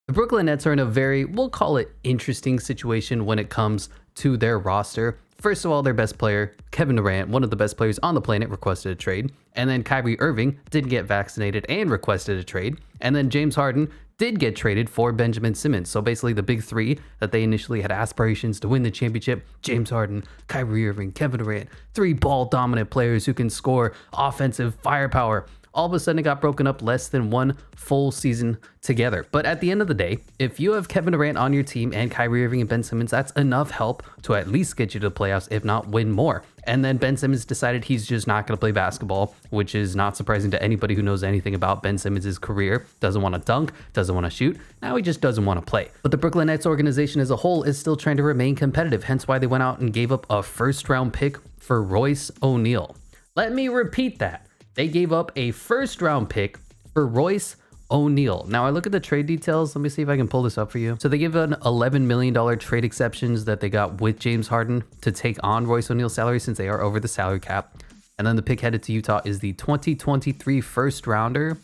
The Brooklyn Nets are in a very, we'll call it interesting situation when it comes to their roster. First of all, their best player, Kevin Durant, one of the best players on the planet, requested a trade. And then Kyrie Irving didn't get vaccinated and requested a trade. And then James Harden did get traded for Benjamin Simmons. So basically the big three that they initially had aspirations to win the championship, James Harden, Kyrie Irving, Kevin Durant, three ball dominant players who can score offensive firepower. All of a sudden it got broken up less than one full season together. But at the end of the day, if you have Kevin Durant on your team and Kyrie Irving and Ben Simmons, that's enough help to at least get you to the playoffs, if not win more. And then Ben Simmons decided he's just not going to play basketball, which is not surprising to anybody who knows anything about Ben Simmons' career. Doesn't want to dunk, doesn't want to shoot. Now he just doesn't want to play. But the Brooklyn Nets organization as a whole is still trying to remain competitive, hence why they went out and gave up a first-round pick for Royce O'Neal. Let me repeat that. They gave up a first-round pick for Royce O'Neal. Now, I look at the trade details. Let me see if I can pull this up for you. So they give an $11 million trade exceptions that they got with James Harden to take on Royce O'Neal's salary since they are over the salary cap. And then the pick headed to Utah is the 2023 first-rounder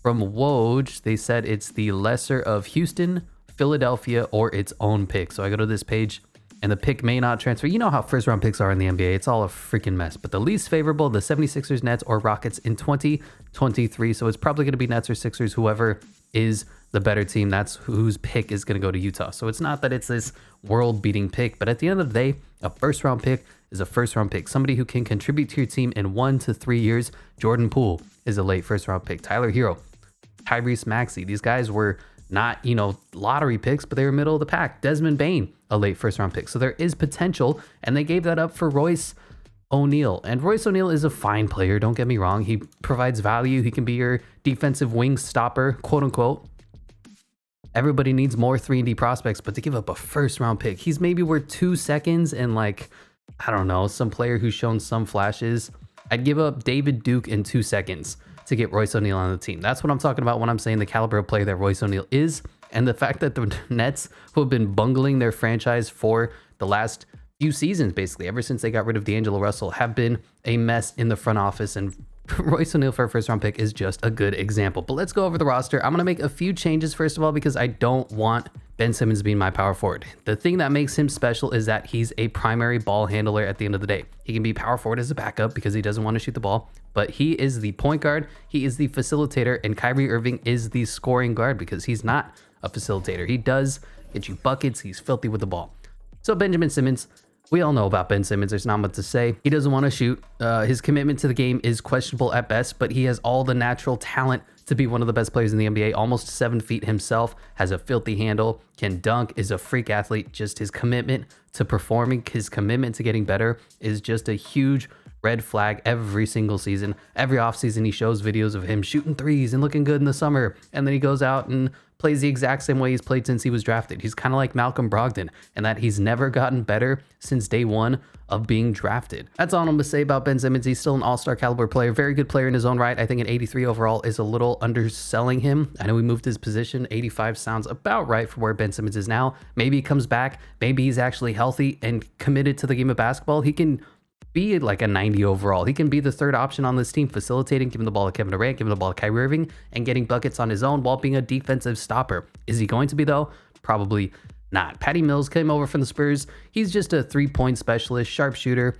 from Woj. They said it's the lesser of Houston, Philadelphia, or its own pick. So I go to this page. And the pick may not transfer. You know how first round picks are in the NBA. It's all a freaking mess. But the least favorable, the 76ers, Nets, or Rockets in 2023. So it's probably going to be Nets or Sixers, whoever is the better team. That's whose pick is going to go to Utah. So it's not that it's this world-beating pick. But at the end of the day, a first round pick is a first round pick. Somebody who can contribute to your team in 1 to 3 years. Jordan Poole is a late first round pick. Tyler Hero, Tyrese Maxey. These guys were not, lottery picks, but they were middle of the pack. Desmond Bane, a late first round pick. So there is potential, and they gave that up for Royce O'Neal. And Royce O'Neal is a fine player, don't get me wrong. He provides value. He can be your defensive wing stopper, quote unquote. Everybody needs more 3-and-D prospects, but to give up a first round pick, he's maybe worth 2 seconds and some player who's shown some flashes. I'd give up David Duke in 2 seconds to get Royce O'Neal on the team. That's what I'm talking about when I'm saying the caliber of player that Royce O'Neal is, and the fact that the Nets, who have been bungling their franchise for the last few seasons, basically ever since they got rid of D'Angelo Russell, have been a mess in the front office, and Royce O'Neal for a first round pick is just a good example. But let's go over the roster. I'm going to make a few changes first of all because I don't want Ben Simmons being my power forward. The thing that makes him special is that he's a primary ball handler at the end of the day. He can be power forward as a backup because he doesn't want to shoot the ball, but he is the point guard, he is the facilitator, and Kyrie Irving is the scoring guard because he's not a facilitator. He does get you buckets, he's filthy with the ball. So Benjamin Simmons, we all know about Ben Simmons. There's not much to say. He doesn't want to shoot. His commitment to the game is questionable at best, but he has all the natural talent to be one of the best players in the NBA. Almost 7 feet himself, has a filthy handle, can dunk, is a freak athlete. Just his commitment to performing, his commitment to getting better is just a huge red flag every single season. Every offseason, he shows videos of him shooting threes and looking good in the summer. And then he goes out and plays the exact same way he's played since he was drafted. He's kind of like Malcolm Brogdon, and that he's never gotten better since day one of being drafted. That's all I'm going to say about Ben Simmons. He's still an all-star caliber player, very good player in his own right. I think an 83 overall is a little underselling him. I know he moved his position. 85 sounds about right for where Ben Simmons is now. Maybe he comes back. Maybe he's actually healthy and committed to the game of basketball. He can be like a 90 overall. He can be the third option on this team, facilitating, giving the ball to Kevin Durant, giving the ball to Kyrie Irving, and getting buckets on his own while being a defensive stopper. Is he going to be though? Probably not. Patty Mills came over from the Spurs. He's just a 3-point specialist, sharpshooter,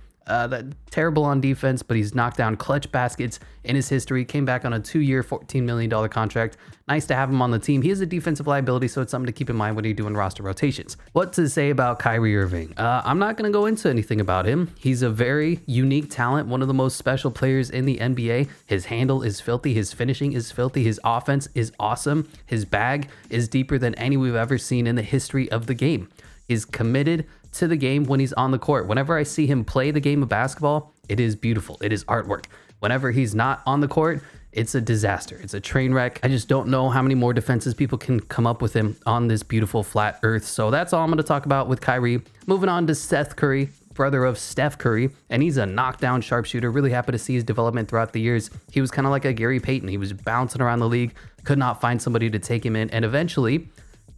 terrible on defense, but he's knocked down clutch baskets in his history. Came back on a 2-year, $14 million contract. Nice to have him on the team. He is a defensive liability, so it's something to keep in mind when you're doing roster rotations. What to say about Kyrie Irving? I'm not going to go into anything about him. He's a very unique talent, one of the most special players in the NBA. His handle is filthy. His finishing is filthy. His offense is awesome. His bag is deeper than any we've ever seen in the history of the game. He's committed to the game when he's on the court. Whenever I see him play the game of basketball, it is beautiful. It is artwork. Whenever he's not on the court, it's a disaster. It's a train wreck. I just don't know how many more defenses people can come up with him on this beautiful flat earth. So that's all I'm going to talk about with Kyrie. Moving on to Seth Curry, brother of Steph Curry, and he's a knockdown sharpshooter. Really happy to see his development throughout the years. He was kind of like a Gary Payton. He was bouncing around the league, could not find somebody to take him in, and eventually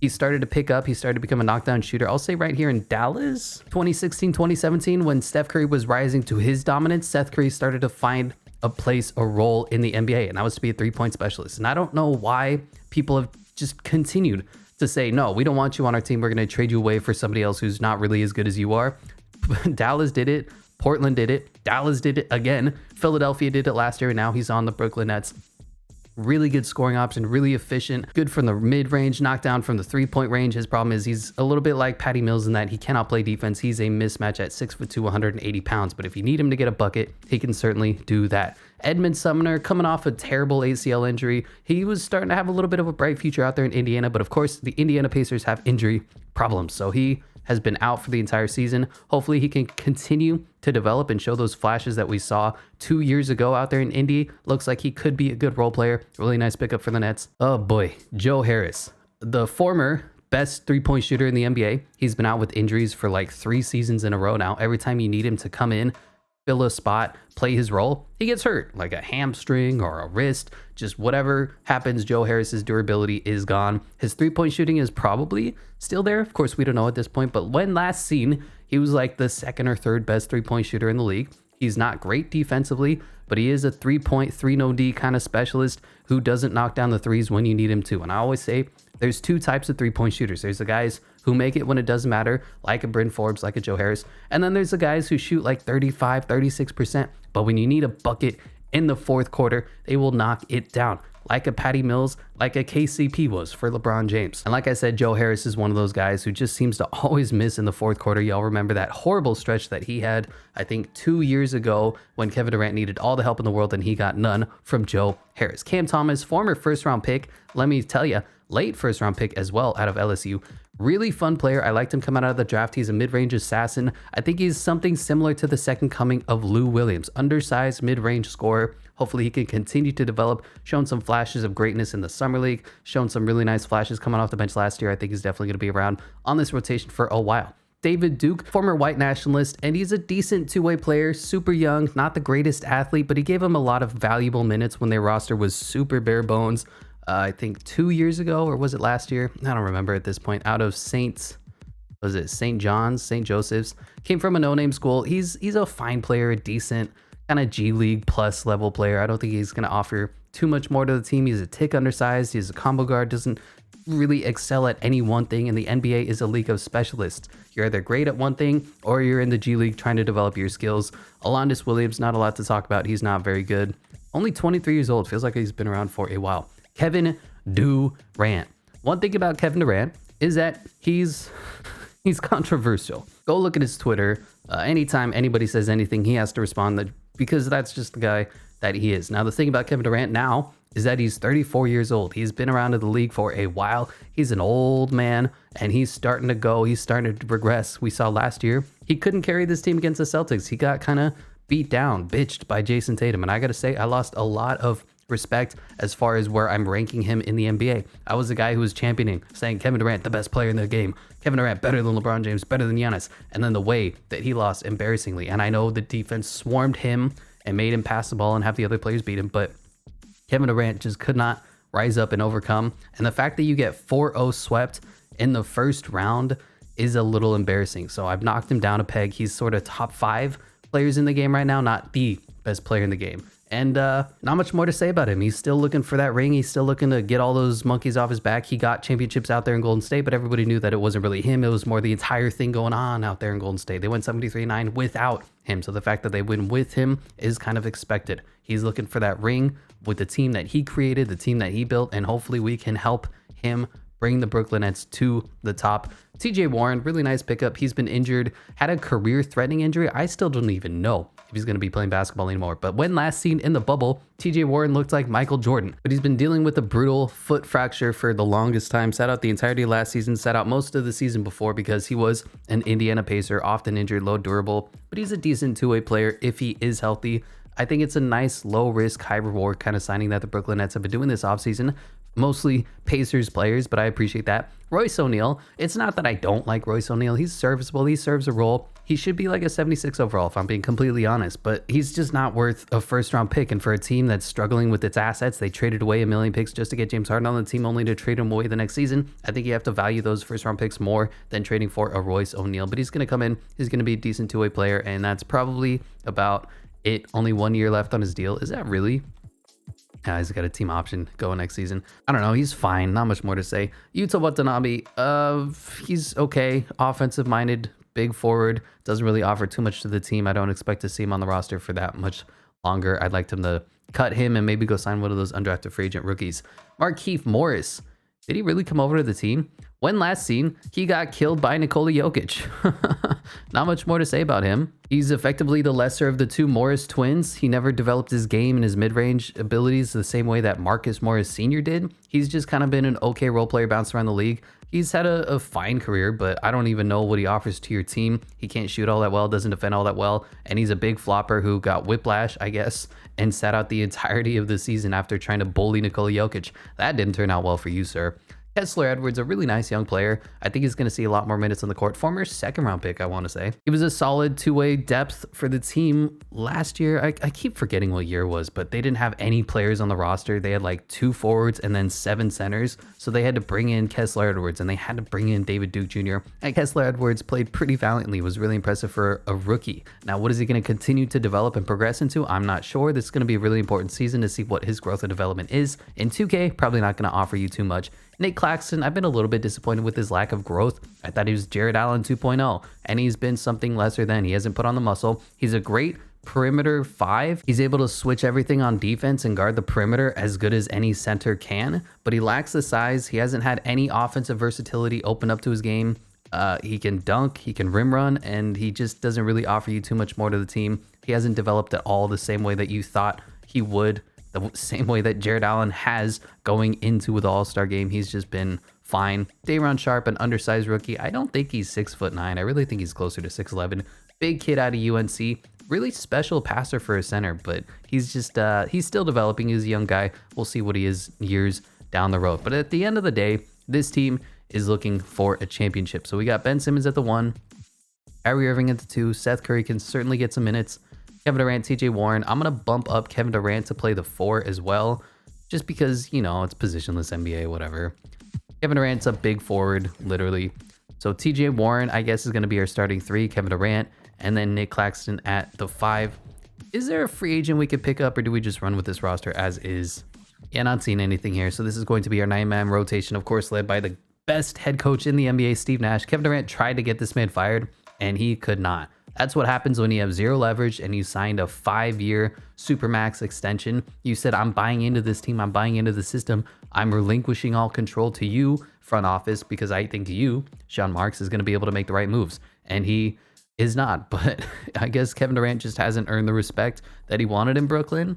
he started to pick up. He started to become a knockdown shooter. I'll say right here in Dallas, 2016, 2017, when Steph Curry was rising to his dominance, Seth Curry started to find a place, a role in the NBA, and that was to be a 3-point specialist. And I don't know why people have just continued to say, no, we don't want you on our team. We're going to trade you away for somebody else who's not really as good as you are. Dallas did it. Portland did it. Dallas did it again. Philadelphia did it last year, and now he's on the Brooklyn Nets. Really good scoring option, really efficient, good from the mid-range, knockdown from the three-point range. His problem is he's a little bit like Patty Mills in that he cannot play defense. He's a mismatch at 6'2", 180 pounds, but if you need him to get a bucket, he can certainly do that. Edmund Sumner, coming off a terrible ACL injury, he was starting to have a little bit of a bright future out there in Indiana, but of course, the Indiana Pacers have injury problems, so he has been out for the entire season. Hopefully he can continue to develop and show those flashes that we saw 2 years ago out there in Indy. Looks like he could be a good role player. Really nice pickup for the Nets. Oh boy, Joe Harris, the former best three-point shooter in the NBA. He's been out with injuries for like 3 seasons in a row now. Every time you need him to come in, fill a spot, play his role, he gets hurt, like a hamstring or a wrist, just whatever happens. Joe Harris's durability is gone. His three-point shooting is probably still there. Of course, we don't know at this point, but when last seen, he was like the second or third best three-point shooter in the league. He's not great defensively, but he is a 3-point, 3-no-D kind of specialist who doesn't knock down the threes when you need him to. And I always say there's 2 types of 3-point shooters. There's the guys who make it when it doesn't matter, like a Bryn Forbes, like a Joe Harris. And then there's the guys who shoot like 35, 36%. But when you need a bucket in the fourth quarter, they will knock it down, like a Patty Mills, like a KCP was for LeBron James. And like I said, Joe Harris is one of those guys who just seems to always miss in the fourth quarter. Y'all remember that horrible stretch that he had, I think 2 years ago, when Kevin Durant needed all the help in the world and he got none from Joe Harris. Cam Thomas, former first-round pick, let me tell you, late first-round pick as well out of LSU. Really fun player. I liked him coming out of the draft. He's a mid-range assassin. I think he's something similar to the second coming of Lou Williams. Undersized, mid-range scorer. Hopefully he can continue to develop, shown some flashes of greatness in the summer league, shown some really nice flashes coming off the bench last year. I think he's definitely going to be around on this rotation for a while. David Duke, former white nationalist, and he's a decent two-way player, super young, not the greatest athlete, but he gave him a lot of valuable minutes when their roster was super bare bones. I think 2 years ago, or was it last year? I don't remember at this point. Out of St. John's, St. Joseph's. Came from a no-name school. He's a fine player, a decent kind of G League plus level player. I don't think he's going to offer too much more to the team. He's a tick undersized. He's a combo guard. Doesn't really excel at any one thing. And the NBA is a league of specialists. You're either great at one thing or you're in the G League trying to develop your skills. Alondes Williams, not a lot to talk about. He's not very good. Only 23 years old. Feels like he's been around for a while. Kevin Durant. One thing about Kevin Durant is that he's controversial. Go look at his Twitter. Anytime anybody says anything, he has to respond because that's just the guy that he is. Now, the thing about Kevin Durant now is that he's 34 years old. He's been around in the league for a while. He's an old man, and he's starting to go. He's starting to regress. We saw last year, he couldn't carry this team against the Celtics. He got kind of beat down, bitched by Jason Tatum. And I got to say, I lost a lot of respect as far as where I'm ranking him in the NBA. I was the guy who was championing, saying Kevin Durant, the best player in the game. Kevin Durant, better than LeBron James, better than Giannis. And then the way that he lost embarrassingly. And I know the defense swarmed him and made him pass the ball and have the other players beat him, but Kevin Durant just could not rise up and overcome. And the fact that you get 4-0 swept in the first round is a little embarrassing. So I've knocked him down a peg. He's sort of top 5 players in the game right now, not the best player in the game. And not much more to say about him. He's still looking for that ring. He's still looking to get all those monkeys off his back. He got championships out there in Golden State, but everybody knew that it wasn't really him. It was more the entire thing going on out there in Golden State. They went 73-9 without him. So the fact that they win with him is kind of expected. He's looking for that ring with the team that he created, the team that he built, and hopefully we can help him bring the Brooklyn Nets to the top. TJ Warren, really nice pickup. He's been injured, had a career-threatening injury. I still don't even know if he's going to be playing basketball anymore. But when last seen in the bubble, TJ Warren looked like Michael Jordan. But he's been dealing with a brutal foot fracture for the longest time. Sat out the entirety of last season, sat out most of the season before because he was an Indiana Pacer, often injured, low durable. But he's a decent two-way player if he is healthy. I think it's a nice low-risk, high-reward kind of signing that the Brooklyn Nets have been doing this offseason. Mostly Pacers players, but I appreciate that. Royce O'Neal, it's not that I don't like Royce O'Neal. He's serviceable. He serves a role. He should be like a 76 overall, if I'm being completely honest, but he's just not worth a first-round pick. And for a team that's struggling with its assets, they traded away 1 million picks just to get James Harden on the team, only to trade him away the next season. I think you have to value those first-round picks more than trading for a Royce O'Neal. But he's going to come in. He's going to be a decent two-way player, and that's probably about it. Only 1 year left on his deal. Is that really? He's got a team option going next season. I don't know. He's fine. Not much more to say. Yuta Watanabe, he's okay. Offensive-minded, big forward. Doesn't really offer too much to the team. I don't expect to see him on the roster for that much longer. I'd like them to cut him and maybe go sign one of those undrafted free agent rookies. Markieff Morris. Did he really come over to the team? When last seen, he got killed by Nikola Jokic. Not much more to say about him. He's effectively the lesser of the two Morris twins. He never developed his game and his mid-range abilities the same way that Marcus Morris Sr. did. He's just kind of been an okay role player bouncing around the league. He's had a fine career, but I don't even know what he offers to your team. He can't shoot all that well, doesn't defend all that well, and he's a big flopper who got whiplash, I guess, and sat out the entirety of the season after trying to bully Nikola Jokic. That didn't turn out well for you, sir. Kessler Edwards, a really nice young player. I think he's going to see a lot more minutes on the court. Former second-round pick, I want to say. He was a solid two-way depth for the team last year. I keep forgetting what year it was, but they didn't have any players on the roster. They had like 2 forwards and then 7 centers. So they had to bring in Kessler Edwards, and they had to bring in David Duke Jr. And Kessler Edwards played pretty valiantly, was really impressive for a rookie. Now, what is he going to continue to develop and progress into? I'm not sure. This is going to be a really important season to see what his growth and development is. In 2K, probably not going to offer you too much. Nick Claxton, I've been a little bit disappointed with his lack of growth. I thought he was Jared Allen 2.0, and he's been something lesser than. He hasn't put on the muscle. He's a great perimeter 5. He's able to switch everything on defense and guard the perimeter as good as any center can, but he lacks the size. He hasn't had any offensive versatility open up to his game. He can dunk, he can rim run, and he just doesn't really offer you too much more to the team. He hasn't developed at all the same way that you thought he would. The same way that Jared Allen has going into the All-Star game. He's just been fine. Day'Ron Sharpe, an undersized rookie. I don't think he's 6'9". I really think he's closer to 6'11". Big kid out of UNC. Really special passer for a center, but he's just, he's still developing. He's a young guy. We'll see what he is years down the road. But at the end of the day, this team is looking for a championship. So we got Ben Simmons at the 1, Kyrie Irving at the 2. Seth Curry can certainly get some minutes. Kevin Durant, TJ Warren. I'm going to bump up Kevin Durant to play the 4 as well, just because, you know, it's positionless NBA, whatever. Kevin Durant's a big forward, literally. So TJ Warren, I guess, is going to be our starting 3, Kevin Durant, and then Nick Claxton at the 5. Is there a free agent we could pick up, or do we just run with this roster as is? Yeah, not seeing anything here. So this is going to be our 9-man rotation, of course, led by the best head coach in the NBA, Steve Nash. Kevin Durant tried to get this man fired, and he could not. That's what happens when you have zero leverage and you signed a 5-year Supermax extension. You said, I'm buying into this team. I'm buying into the system. I'm relinquishing all control to you, front office, because I think you, Sean Marks, is going to be able to make the right moves. And he is not. But I guess Kevin Durant just hasn't earned the respect that he wanted in Brooklyn.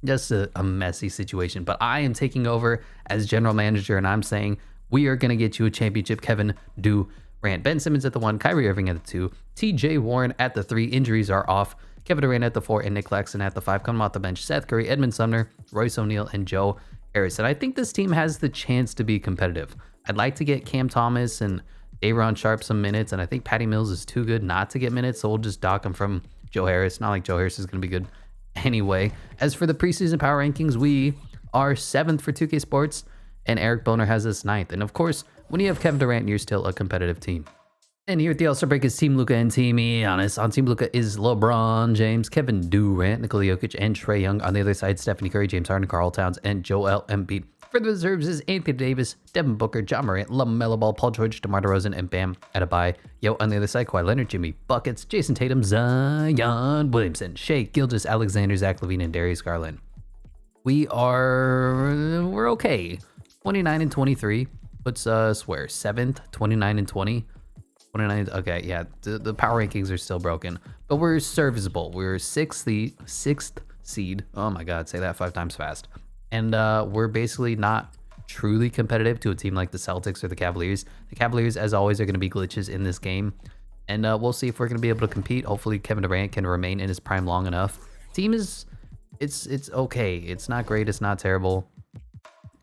Just a messy situation. But I am taking over as general manager, and I'm saying we are going to get you a championship, Kevin Durant. Ben Simmons at the 1, Kyrie Irving at the 2, TJ Warren at the 3. Injuries are off. Kevin Durant at the 4, and Nick Claxton at the 5. Coming off the bench, Seth Curry, Edmund Sumner, Royce O'Neal, and Joe Harris. And I think this team has the chance to be competitive. I'd like to get Cam Thomas and Day'Ron Sharpe some minutes, and I think Patty Mills is too good not to get minutes, so we'll just dock him from Joe Harris. Not like Joe Harris is going to be good anyway. As for the preseason power rankings, we are 7th for 2K Sports, and Eric Boner has us 9th. And of course, when you have Kevin Durant, you're still a competitive team. And here at the All-Star break is Team Luka and Team Giannis. On Team Luka is LeBron James, Kevin Durant, Nikola Jokic, and Trae Young. On the other side, Stephanie Curry, James Harden, Karl Towns, and Joel Embiid. For the reserves is Anthony Davis, Devin Booker, John Morant, LaMelo Ball, Paul George, DeMar DeRozan, and Bam Adebayo. On the other side, Kawhi Leonard, Jimmy Buckets, Jason Tatum, Zion Williamson, Shai Gilgeous, Alexander, Zach LaVine, and Darius Garland. We're okay. 29 and 23. Puts us where? 7th, 29 and 20. 29. Okay, yeah, the power rankings are still broken, but we're serviceable. We're 6th seed. Oh my God, say that 5 times fast. And we're basically not truly competitive to a team like the Celtics or the Cavaliers. The Cavaliers, as always, are going to be glitches in this game, and we'll see if we're going to be able to compete. Hopefully, Kevin Durant can remain in his prime long enough. Team is, it's okay. It's not great. It's not terrible.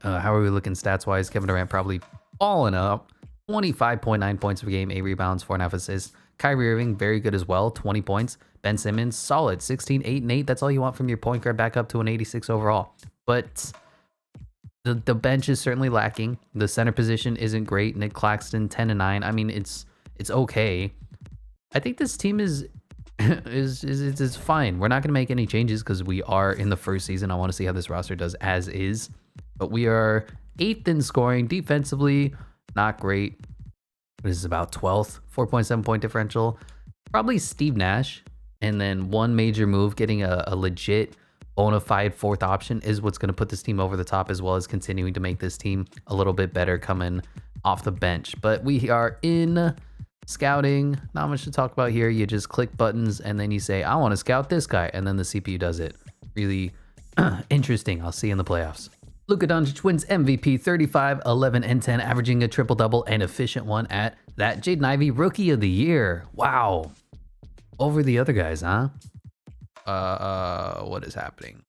How are we looking stats-wise? Kevin Durant probably balling up. 25.9 points per game, 8 rebounds, 4.5 assists. Kyrie Irving, very good as well, 20 points. Ben Simmons, solid, 16, 8, and 8. That's all you want from your point guard, back up to an 86 overall. But the bench is certainly lacking. The center position isn't great. Nick Claxton, 10 and 9. I mean, it's okay. I think this team is is fine. We're not going to make any changes because we are in the first season. I want to see how this roster does as is. But we are 8th in scoring. Defensively, not great. This is about 12th, 4.7 point differential. Probably Steve Nash. And then one major move, getting a legit bona fide 4th option is what's going to put this team over the top, as well as continuing to make this team a little bit better coming off the bench. But we are in scouting. Not much to talk about here. You just click buttons and then you say, I want to scout this guy. And then the CPU does it. Really interesting. I'll see you in the playoffs. Luka Doncic wins MVP, 35, 11, and 10, averaging a triple-double and efficient one at that. Jaden Ivey, Rookie of the Year. Wow. Over the other guys, huh? What is happening?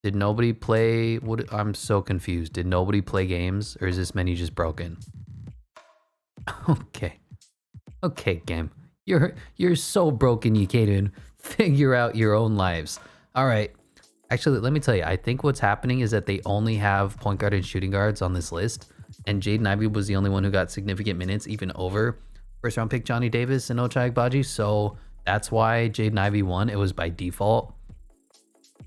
Did nobody play? I'm so confused. Did nobody play games, or is this menu just broken? Okay. Okay, game. You're so broken you can't even figure out your own lives. All right. Actually, let me tell you, I think what's happening is that they only have point guard and shooting guards on this list, and Jaden Ivey was the only one who got significant minutes, even over first round pick Johnny Davis and Ochai Agbaji. So that's why Jaden Ivey won. It was by default.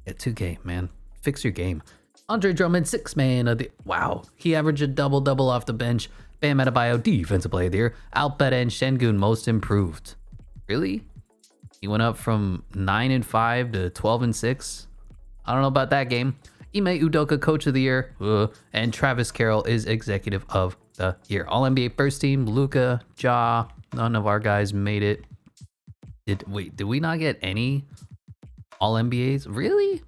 Yeah, 2K, man. Fix your game. Andre Drummond, 6th man of the... Wow. He averaged a double-double off the bench. Bam Adebayo, Defensive Player of the Year. Alpeta and Şengün, Most Improved. Really? He went up from 9-5 to 12-6. I don't know about that game. Ime Udoka, Coach of the Year. And Travis Carroll is Executive of the Year. All-NBA First Team, Luka, Ja. None of our guys made it. Did we not get any All-NBAs? Really?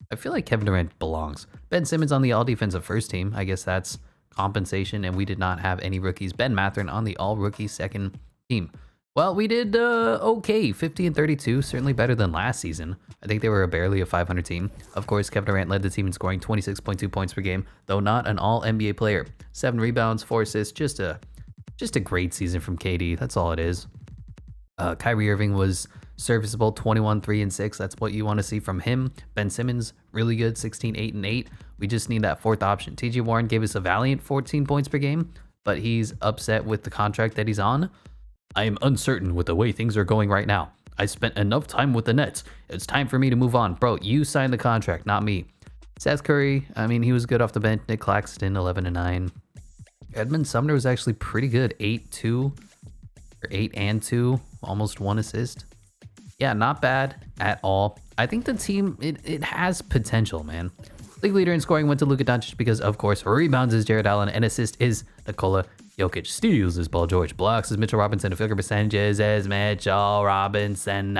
I feel like Kevin Durant belongs. Ben Simmons on the All-Defensive First Team. I guess that's compensation, and we did not have any rookies. Ben Mathurin on the All-Rookie Second Team. Well, we did okay, 50 and 32, certainly better than last season. I think they were barely a 500 team. Of course, Kevin Durant led the team in scoring 26.2 points per game, though not an all-NBA player. 7 rebounds, 4 assists, just a great season from KD. That's all it is. Kyrie Irving was serviceable, 21, 3 and 6. That's what you want to see from him. Ben Simmons, really good, 16, 8 and 8. We just need that 4th option. TJ Warren gave us a valiant 14 points per game, but he's upset with the contract that he's on. I am uncertain with the way things are going right now. I spent enough time with the Nets. It's time for me to move on. Bro, you signed the contract, not me. Seth Curry, I mean, he was good off the bench. Nick Claxton, 11 and 9. Edmund Sumner was actually pretty good. 8-2 or 8 and 2, almost 1 assist. Yeah, not bad at all. I think the team, it has potential, man. League leader in scoring went to Luka Doncic because, of course, rebounds is Jared Allen and assist is Nikola Jokic. Steals is Paul George. Blocks is Mitchell Robinson. And field goal percentages is Mitchell Robinson.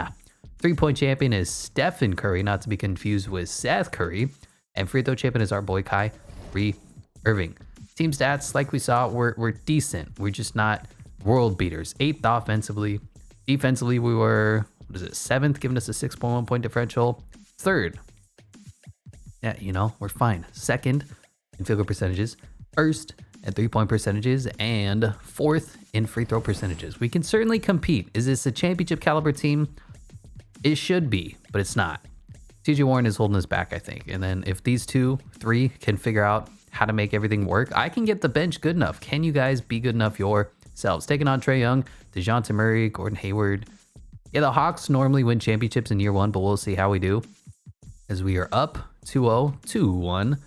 3-point champion is Stephen Curry, not to be confused with Seth Curry. And free throw champion is our boy Kyrie Irving. Team stats, like we saw, we're decent. We're just not world beaters. 8th offensively. Defensively, we were, 7th, giving us a 6.1 point differential. 3rd. Yeah, you know, we're fine. 2nd in field goal percentages. 1st in 3-point percentages. And 4th in free throw percentages. We can certainly compete. Is this a championship caliber team? It should be, but it's not. TJ Warren is holding us back, I think. And then if these 3 can figure out how to make everything work, I can get the bench good enough. Can you guys be good enough yourselves? Taking on Trae Young, DeJounte Murray, Gordon Hayward. Yeah, the Hawks normally win championships in year 1, but we'll see how we do. As we are up 2-0, 2-1,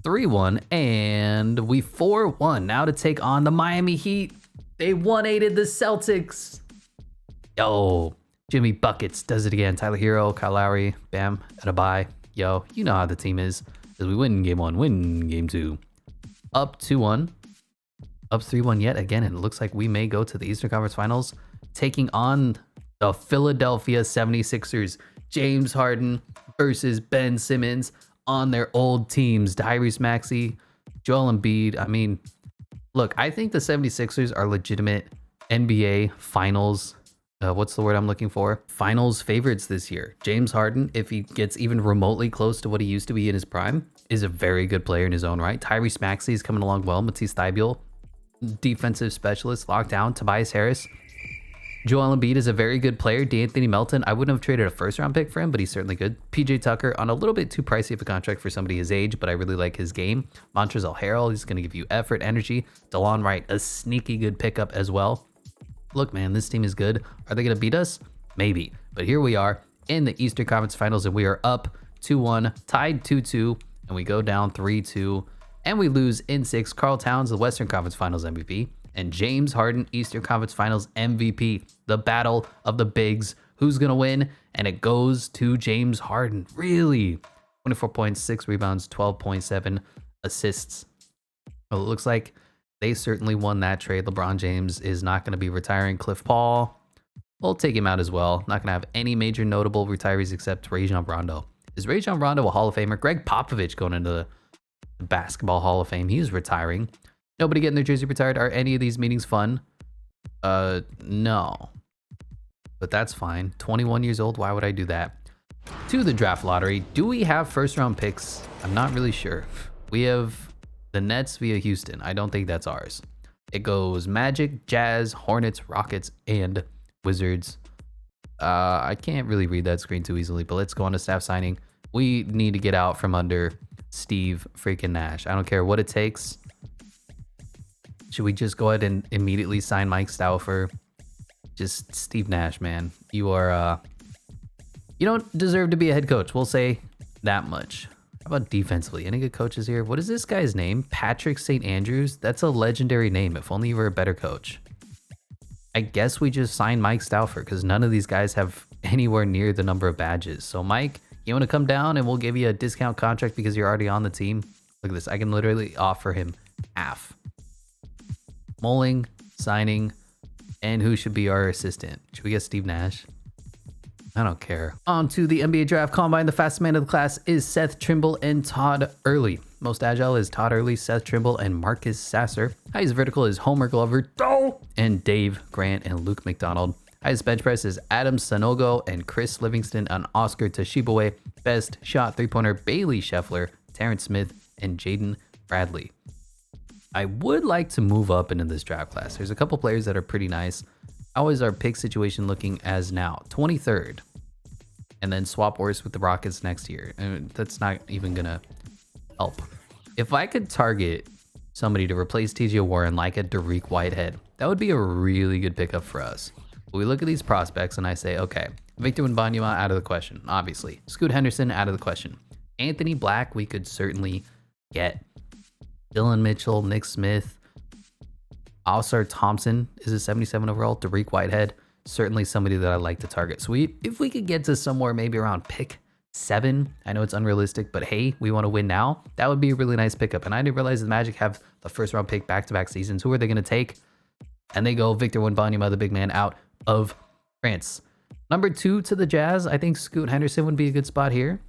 3-1, and we 4-1. Now to take on the Miami Heat. They 1-8'd the Celtics. Yo, Jimmy Buckets does it again. Tyler Hero, Kyle Lowry, Bam Adebayo. Yo, you know how the team is. As we win game 1, win game 2. Up 2-1. Up 3-1 yet again, and it looks like we may go to the Eastern Conference Finals, taking on the Philadelphia 76ers. James Harden versus Ben Simmons on their old teams. Tyrese Maxey, Joel Embiid. I mean, look, I think the 76ers are legitimate NBA Finals. What's the word I'm looking for? Finals favorites this year. James Harden, if he gets even remotely close to what he used to be in his prime, is a very good player in his own right. Tyrese Maxey is coming along well. Matisse Thybulle, defensive specialist, locked down. Tobias Harris. Joel Embiid is a very good player. D'Anthony Melton, I wouldn't have traded a first-round pick for him, but he's certainly good. PJ Tucker on a little bit too pricey of a contract for somebody his age, but I really like his game. Montrezl Harrell, he's going to give you effort, energy. DeLon Wright, a sneaky good pickup as well. Look, man, this team is good. Are they going to beat us? Maybe. But here we are in the Eastern Conference Finals, and we are up 2-1, tied 2-2, and we go down 3-2, and we lose in 6. Karl Towns, the Western Conference Finals MVP, and James Harden, Eastern Conference Finals MVP. The battle of the bigs. Who's going to win? And it goes to James Harden. Really? 24 points, 6 rebounds, 12.7 assists. Well, it looks like they certainly won that trade. LeBron James is not going to be retiring. Cliff Paul, we'll take him out as well. Not going to have any major notable retirees except Rajon Rondo. Is Rajon Rondo a Hall of Famer? Greg Popovich going into the Basketball Hall of Fame. He's retiring. Nobody getting their jersey retired. Are any of these meetings fun? No. But that's fine. 21 years old. Why would I do that? To the draft lottery. Do we have first round picks? I'm not really sure. We have the Nets via Houston. I don't think that's ours. It goes Magic, Jazz, Hornets, Rockets, and Wizards. I can't really read that screen too easily, but let's go on to staff signing. We need to get out from under Steve freaking Nash. I don't care what it takes. Should we just go ahead and immediately sign Mike Stauffer? Just Steve Nash, man. You are, you don't deserve to be a head coach. We'll say that much. How about defensively? Any good coaches here? What is this guy's name? Patrick St. Andrews? That's a legendary name. If only you were a better coach. I guess we just signed Mike Stauffer because none of these guys have anywhere near the number of badges. So Mike, you want to come down and we'll give you a discount contract because you're already on the team? Look at this. I can literally offer him half. Moling, signing, and who should be our assistant? Should we get Steve Nash? I don't care. On to the NBA Draft Combine. The fastest man of the class is Seth Trimble and Todd Early. Most agile is Todd Early, Seth Trimble, and Marcus Sasser. Highest vertical is Homer Glover, and Dave Grant and Luke McDonald. Highest bench press is Adam Sanogo and Chris Livingston and Oscar Tshiebwe. Best shot three-pointer Bailey Scheffler, Terrence Smith, and Jaden Bradley. I would like to move up into this draft class. There's a couple players that are pretty nice. How is our pick situation looking as now? 23rd. And then swap worse with the Rockets next year. That's not even going to help. If I could target somebody to replace TJ Warren like a Dariq Whitehead, that would be a really good pickup for us. We look at these prospects and I say, okay, Victor Wembanyama out of the question, obviously. Scoot Henderson out of the question. Anthony Black, we could certainly get. Dylan Mitchell, Nick Smith, Ausar Thompson is a 77 overall. Dariq Whitehead, certainly somebody that I like to target. So if we could get to somewhere maybe around pick 7, I know it's unrealistic, but hey, we want to win now. That would be a really nice pickup. And I didn't realize the Magic have the first round pick back-to-back seasons. Who are they going to take? And they go Victor Wembanyama, the big man, out of France. Number 2 to the Jazz. I think Scoot Henderson would be a good spot here.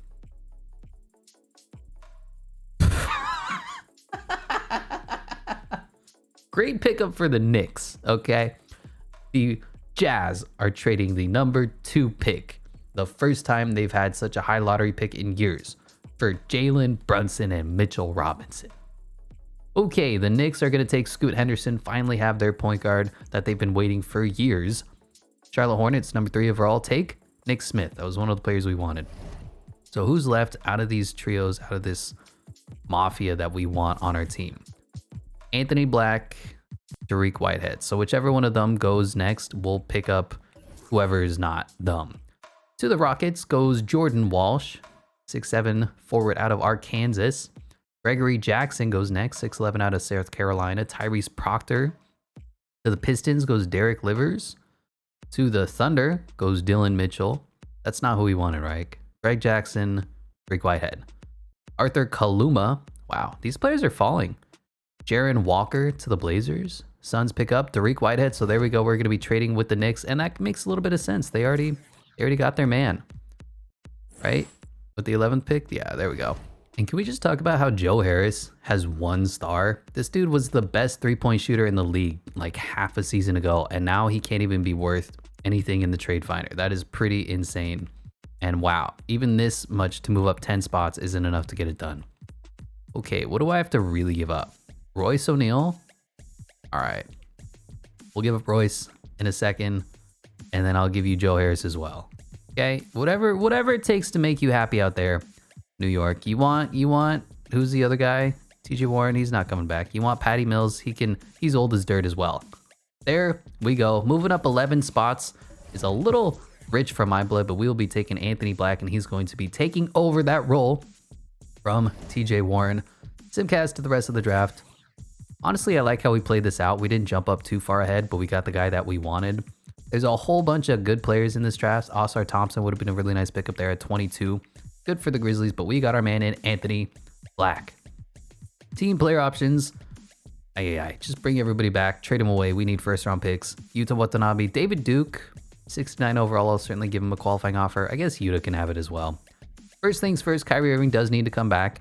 Great pickup for the Knicks, okay? The Jazz are trading the number 2 pick, the first time they've had such a high lottery pick in years, for Jalen Brunson and Mitchell Robinson. Okay, the Knicks are going to take Scoot Henderson, finally have their point guard that they've been waiting for years. Charlotte Hornets, number 3 overall, take Nick Smith. That was one of the players we wanted. So who's left out of these trios, out of this mafia that we want on our team? Anthony Black, Dariq Whitehead. So whichever one of them goes next, we'll pick up whoever is not them. To the Rockets goes Jordan Walsh, 6'7", forward out of Arkansas. Gregory Jackson goes next, 6'11", out of South Carolina. Tyrese Proctor. To the Pistons goes Derek Livers. To the Thunder goes Dylan Mitchell. That's not who we wanted, right? Greg Jackson, Dariq Whitehead. Arthur Kaluma. Wow, these players are falling. Jaron Walker to the Blazers. Suns pick up Dariq Whitehead. So there we go. We're going to be trading with the Knicks. And that makes a little bit of sense. They already got their man. Right? With the 11th pick? Yeah, there we go. And can we just talk about how Joe Harris has 1 star? This dude was the best three-point shooter in the league like half a season ago. And now he can't even be worth anything in the trade finder. That is pretty insane. And wow, even this much to move up 10 spots isn't enough to get it done. Okay, what do I have to really give up? Royce O'Neal? All right. We'll give up Royce in a second, and then I'll give you Joe Harris as well. Okay? Whatever it takes to make you happy out there, New York. You want, who's the other guy? TJ Warren, he's not coming back. You want Patty Mills, he's old as dirt as well. There we go. Moving up 11 spots is a little rich from my blood, but we will be taking Anthony Black, and he's going to be taking over that role from TJ Warren. Simcast to the rest of the draft. Honestly, I like how we played this out. We didn't jump up too far ahead, but we got the guy that we wanted. There's a whole bunch of good players in this draft. Oscar Thompson would have been a really nice pickup there at 22. Good for the Grizzlies, but we got our man in, Anthony Black. Team player options. Just bring everybody back. Trade them away. We need first round picks. Yuta Watanabe, David Duke, 69 overall. I'll certainly give him a qualifying offer. I guess Yuta can have it as well. First things first, Kyrie Irving does need to come back.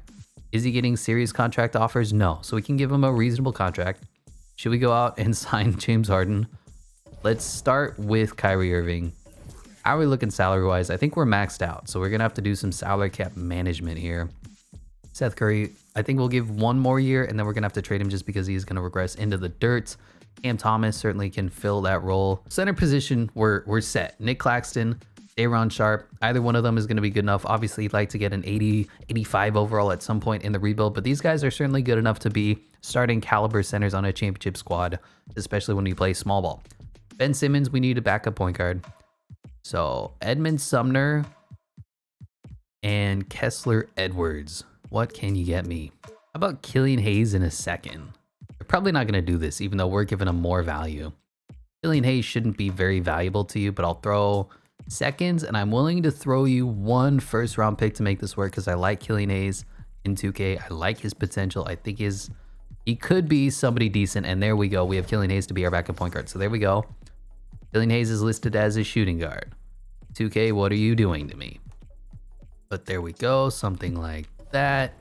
Is he getting serious contract offers? No. So we can give him a reasonable contract. Should we go out and sign James Harden? Let's start with Kyrie Irving. How are we looking salary-wise? I think we're maxed out. So we're going to have to do some salary cap management here. Seth Curry, I think we'll give one more year, and then we're going to have to trade him just because he's going to regress into the dirt. Cam Thomas certainly can fill that role. Center position, we're set. Nick Claxton, Day'Ron Sharpe, either one of them is going to be good enough. Obviously, you'd like to get an 80, 85 overall at some point in the rebuild, but these guys are certainly good enough to be starting caliber centers on a championship squad, especially when we play small ball. Ben Simmons, we need a backup point guard. So Edmund Sumner and Kessler Edwards. What can you get me? How about Killian Hayes in a second? They're probably not going to do this, even though we're giving them more value. Killian Hayes shouldn't be very valuable to you, but I'll throw seconds, and I'm willing to throw you one first round pick to make this work because I like Killian Hayes in 2K. I like his potential. I think he could be somebody decent, and there we go. We have Killian Hayes to be our backup point guard. So there we go. Killian Hayes is listed as a shooting guard. 2K, what are you doing to me? But there we go. Something like that.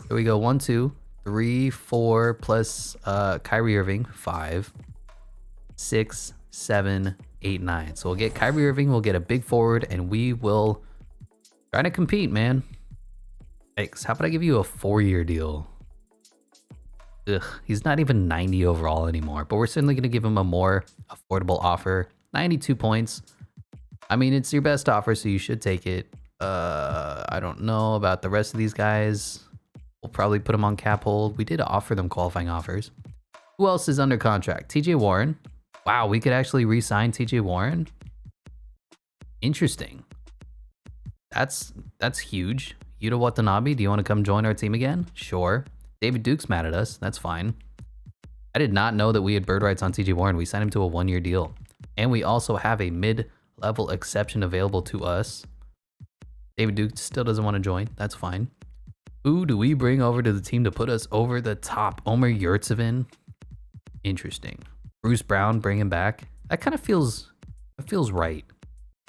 Here we go. 1, 2, 3, 4 plus Kyrie Irving. 5, 6, 7, 8, 9. So we'll get Kyrie Irving. We'll get a big forward, and we will try to compete, man. Thanks. How about I give you a 4-year deal? Ugh, he's not even 90 overall anymore, but we're certainly going to give him a more affordable offer. 92 points. I mean, it's your best offer, so you should take it. I don't know about the rest of these guys. We'll probably put them on cap hold. We did offer them qualifying offers. Who else is under contract? TJ Warren. Wow, we could actually re-sign TJ Warren. Interesting. That's huge. Yuta Watanabe, do you want to come join our team again? Sure. David Duke's mad at us. That's fine. I did not know that we had bird rights on TJ Warren. We signed him to a 1-year deal. And we also have a mid-level exception available to us. David Duke still doesn't want to join. That's fine. Who do we bring over to the team to put us over the top? Omer Yurtseven? Interesting. Bruce Brown, bring him back. That kind of feels right.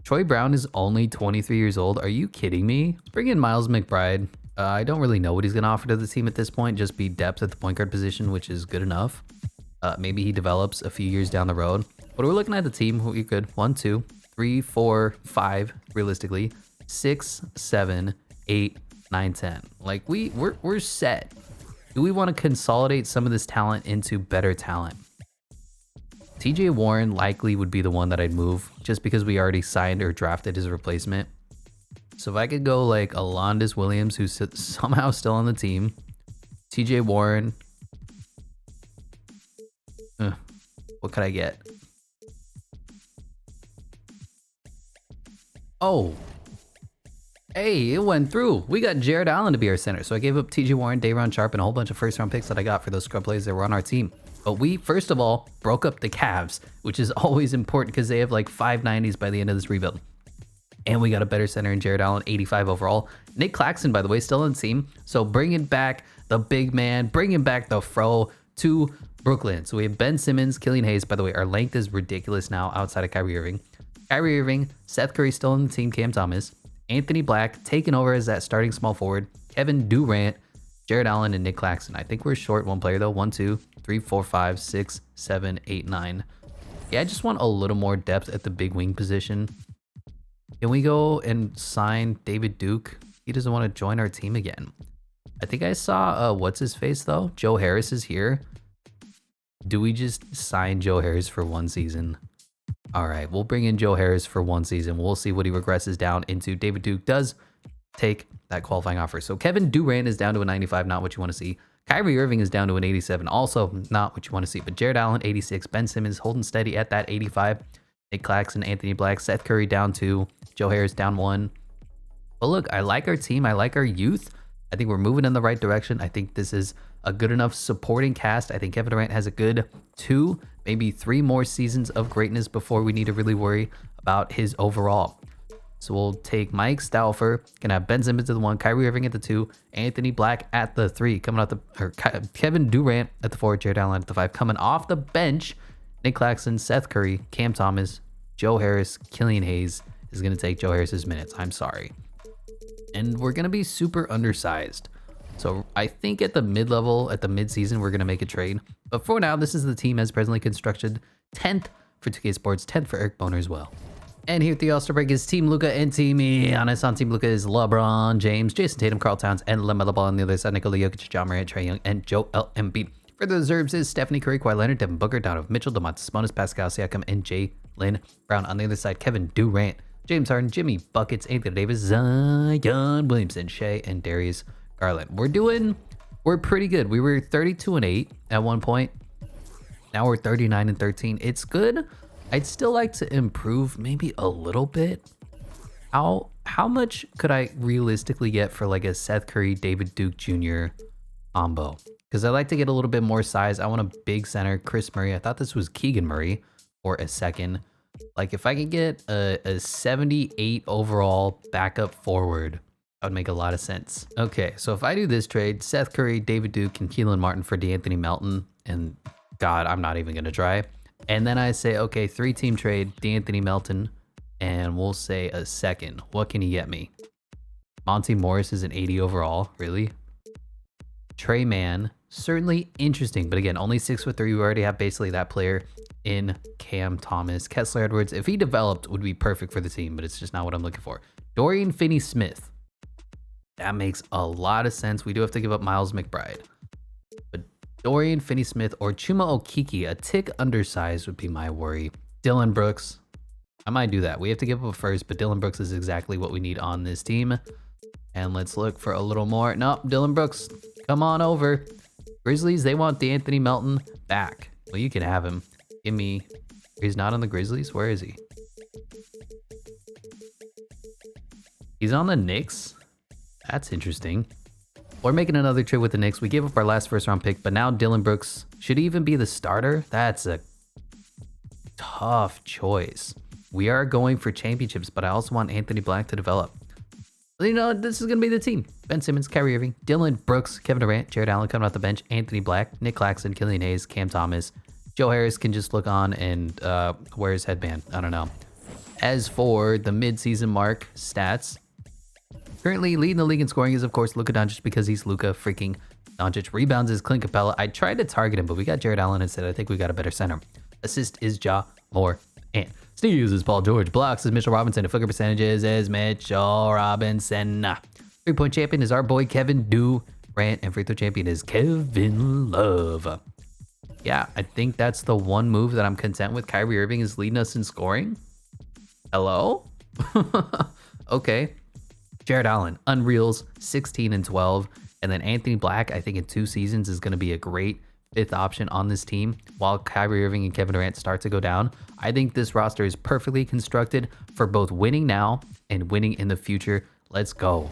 Troy Brown is only 23 years old. Are you kidding me? Let's bring in Miles McBride. I don't really know what he's going to offer to the team at this point. Just be depth at the point guard position, which is good enough. Maybe he develops a few years down the road. But we're looking at the team. We could 1, 2, 3, 4, 5, realistically. 6, 7, 8, 9, 10. Like we're set. Do we want to consolidate some of this talent into better talent? TJ Warren likely would be the one that I'd move just because we already signed or drafted his replacement. So if I could go like Alondis Williams, who's somehow still on the team, TJ Warren, what could I get? Oh, hey, it went through. We got Jared Allen to be our center. So I gave up TJ Warren, Day'Ron Sharpe, and a whole bunch of first round picks that I got for those scrub players that were on our team. But we, first of all, broke up the Cavs, which is always important because they have like 590s by the end of this rebuild. And we got a better center in Jared Allen, 85 overall. Nick Claxton, by the way, still on the team. So bringing back the big man, bringing back the fro to Brooklyn. So we have Ben Simmons, Killian Hayes. By the way, our length is ridiculous now outside of Kyrie Irving. Kyrie Irving, Seth Curry still on the team, Cam Thomas. Anthony Black taking over as that starting small forward. Kevin Durant, Jared Allen, and Nick Claxton. I think we're short one player though. 1, 2, 3, 4, 5, 6, 7, 8, 9. Yeah, I just want a little more depth at the big wing position. Can we go and sign David Duke? He doesn't want to join our team again. I think I saw, what's his face though? Joe Harris is here. Do we just sign Joe Harris for 1 season? All right, we'll bring in Joe Harris for 1 season. We'll see what he regresses down into. David Duke does take that qualifying offer. So Kevin Durant is down to a 95, not what you want to see. Kyrie Irving is down to an 87, also not what you want to see. But Jared Allen, 86. Ben Simmons holding steady at that 85. Nick Claxton, Anthony Black, Seth Curry down 2, Joe Harris down 1. But look, I like our team. I like our youth. I think we're moving in the right direction. I think this is a good enough supporting cast. I think Kevin Durant has a good 2, maybe 3 more seasons of greatness before we need to really worry about his overall. So we'll take Mike Stauffer, gonna have Ben Simmons at the 1, Kyrie Irving at the 2, Anthony Black at the 3, Kevin Durant at the 4, Jared Allen at the 5. Coming off the bench, Nick Claxton, Seth Curry, Cam Thomas, Joe Harris, Killian Hayes is gonna take Joe Harris's minutes. I'm sorry. And we're gonna be super undersized. So I think at the mid-level, at the mid-season, we're gonna make a trade. But for now, this is the team as presently constructed. 10th for 2K Sports, 10th for Eric Boner as well. And here at the All-Star break is Team Luka and Team Giannis. On Team Luka is LeBron James, Jason Tatum, Karl Towns, and LaMelo Ball. On the other side, Nikola Jokic, John Morant, Trae Young, and Joel Embiid. For the reserves is Stephanie Curry, Kawhi Leonard, Devin Booker, Donovan Mitchell, Domantas Sabonis, Pascal Siakam, and Jaylen Brown. On the other side, Kevin Durant, James Harden, Jimmy Buckets, Anthony Davis, Zion Williamson, Shea, and Darius Garland. We're pretty good. We were 32-8 at one point. Now we're 39-13. It's good. I'd still like to improve maybe a little bit. How much could I realistically get for like a Seth Curry, David Duke Jr. combo? Because I like to get a little bit more size. I want a big center, Chris Murray. I thought this was Keegan Murray for a second. Like if I could get a 78 overall backup forward, that would make a lot of sense. Okay, so if I do this trade, Seth Curry, David Duke, and Keelan Martin for DeAnthony Melton, and God, I'm not even gonna try. And then I say, okay, 3-team trade, DeAnthony Melton, and we'll say a second. What can he get me? Monty Morris is an 80 overall, really? Trey Mann, certainly interesting, but again, only 6'3". We already have basically that player in Cam Thomas. Kessler Edwards, if he developed, would be perfect for the team, but it's just not what I'm looking for. Dorian Finney-Smith. That makes a lot of sense. We do have to give up Miles McBride. But Dorian Finney-Smith or Chuma Okeke, a tick undersized would be my worry. Dylan Brooks. I might do that. We have to give up a first, but Dylan Brooks is exactly what we need on this team. And let's look for a little more. No, Dylan Brooks, come on over. Grizzlies, they want DeAnthony Melton back. Well, you can have him. Give me... He's not on the Grizzlies? Where is he? He's on the Knicks? That's interesting. We're making another trade with the Knicks. We gave up our last first-round pick, but now Dylan Brooks should he even be the starter? That's a tough choice. We are going for championships, but I also want Anthony Black to develop. You know, this is going to be the team. Ben Simmons, Kyrie Irving, Dylan Brooks, Kevin Durant, Jared Allen coming off the bench, Anthony Black, Nick Claxton, Killian Hayes, Cam Thomas. Joe Harris can just look on and wear his headband. I don't know. As for the mid-season mark stats, currently leading the league in scoring is, of course, Luka Doncic because he's Luka freaking Doncic. Rebounds is Clint Capella. I tried to target him, but we got Jared Allen instead. I think we got a better center. Assist is Ja Moore. And steals is Paul George. Blocks is Mitchell Robinson. And flicker percentages is Mitchell Robinson. 3-point champion is our boy Kevin Durant. And free throw champion is Kevin Love. Yeah, I think that's the one move that I'm content with. Kyrie Irving is leading us in scoring. Hello? Okay. Jared Allen, Unreals, 16 and 12. And then Anthony Black, I think in 2 seasons is going to be a great 5th option on this team. While Kyrie Irving and Kevin Durant start to go down, I think this roster is perfectly constructed for both winning now and winning in the future. Let's go.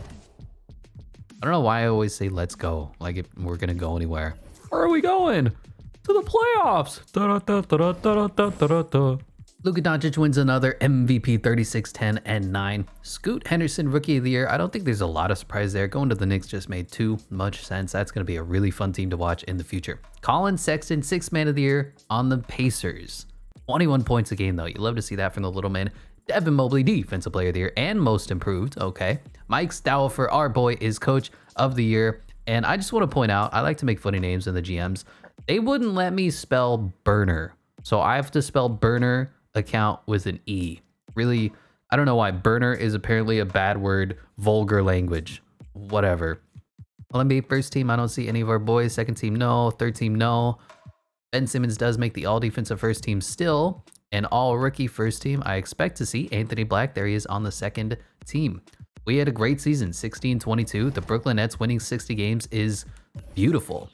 I don't know why I always say let's go, like if we're going to go anywhere. Where are we going? To the playoffs. Luka Doncic wins another MVP, 36, 10, and 9. Scoot Henderson, Rookie of the Year. I don't think there's a lot of surprise there. Going to the Knicks just made too much sense. That's going to be a really fun team to watch in the future. Colin Sexton, 6th Man of the Year on the Pacers. 21 points a game, though. You love to see that from the little man. Devin Mobley, Defensive Player of the Year and Most Improved. Okay. Mike Stauffer, our boy, is Coach of the Year. And I just want to point out, I like to make funny names in the GMs. They wouldn't let me spell burner. So I have to spell burner account with an E. Really, I don't know why. Burner is apparently a bad word, vulgar language, whatever. NBA first team, I don't see any of our boys. Second team, no. Third team, no. Ben Simmons does make the all defensive first team still. And all rookie first team, I expect to see Anthony Black. There he is on the second team. We had a great season, 16-22. The Brooklyn Nets winning 60 games is beautiful.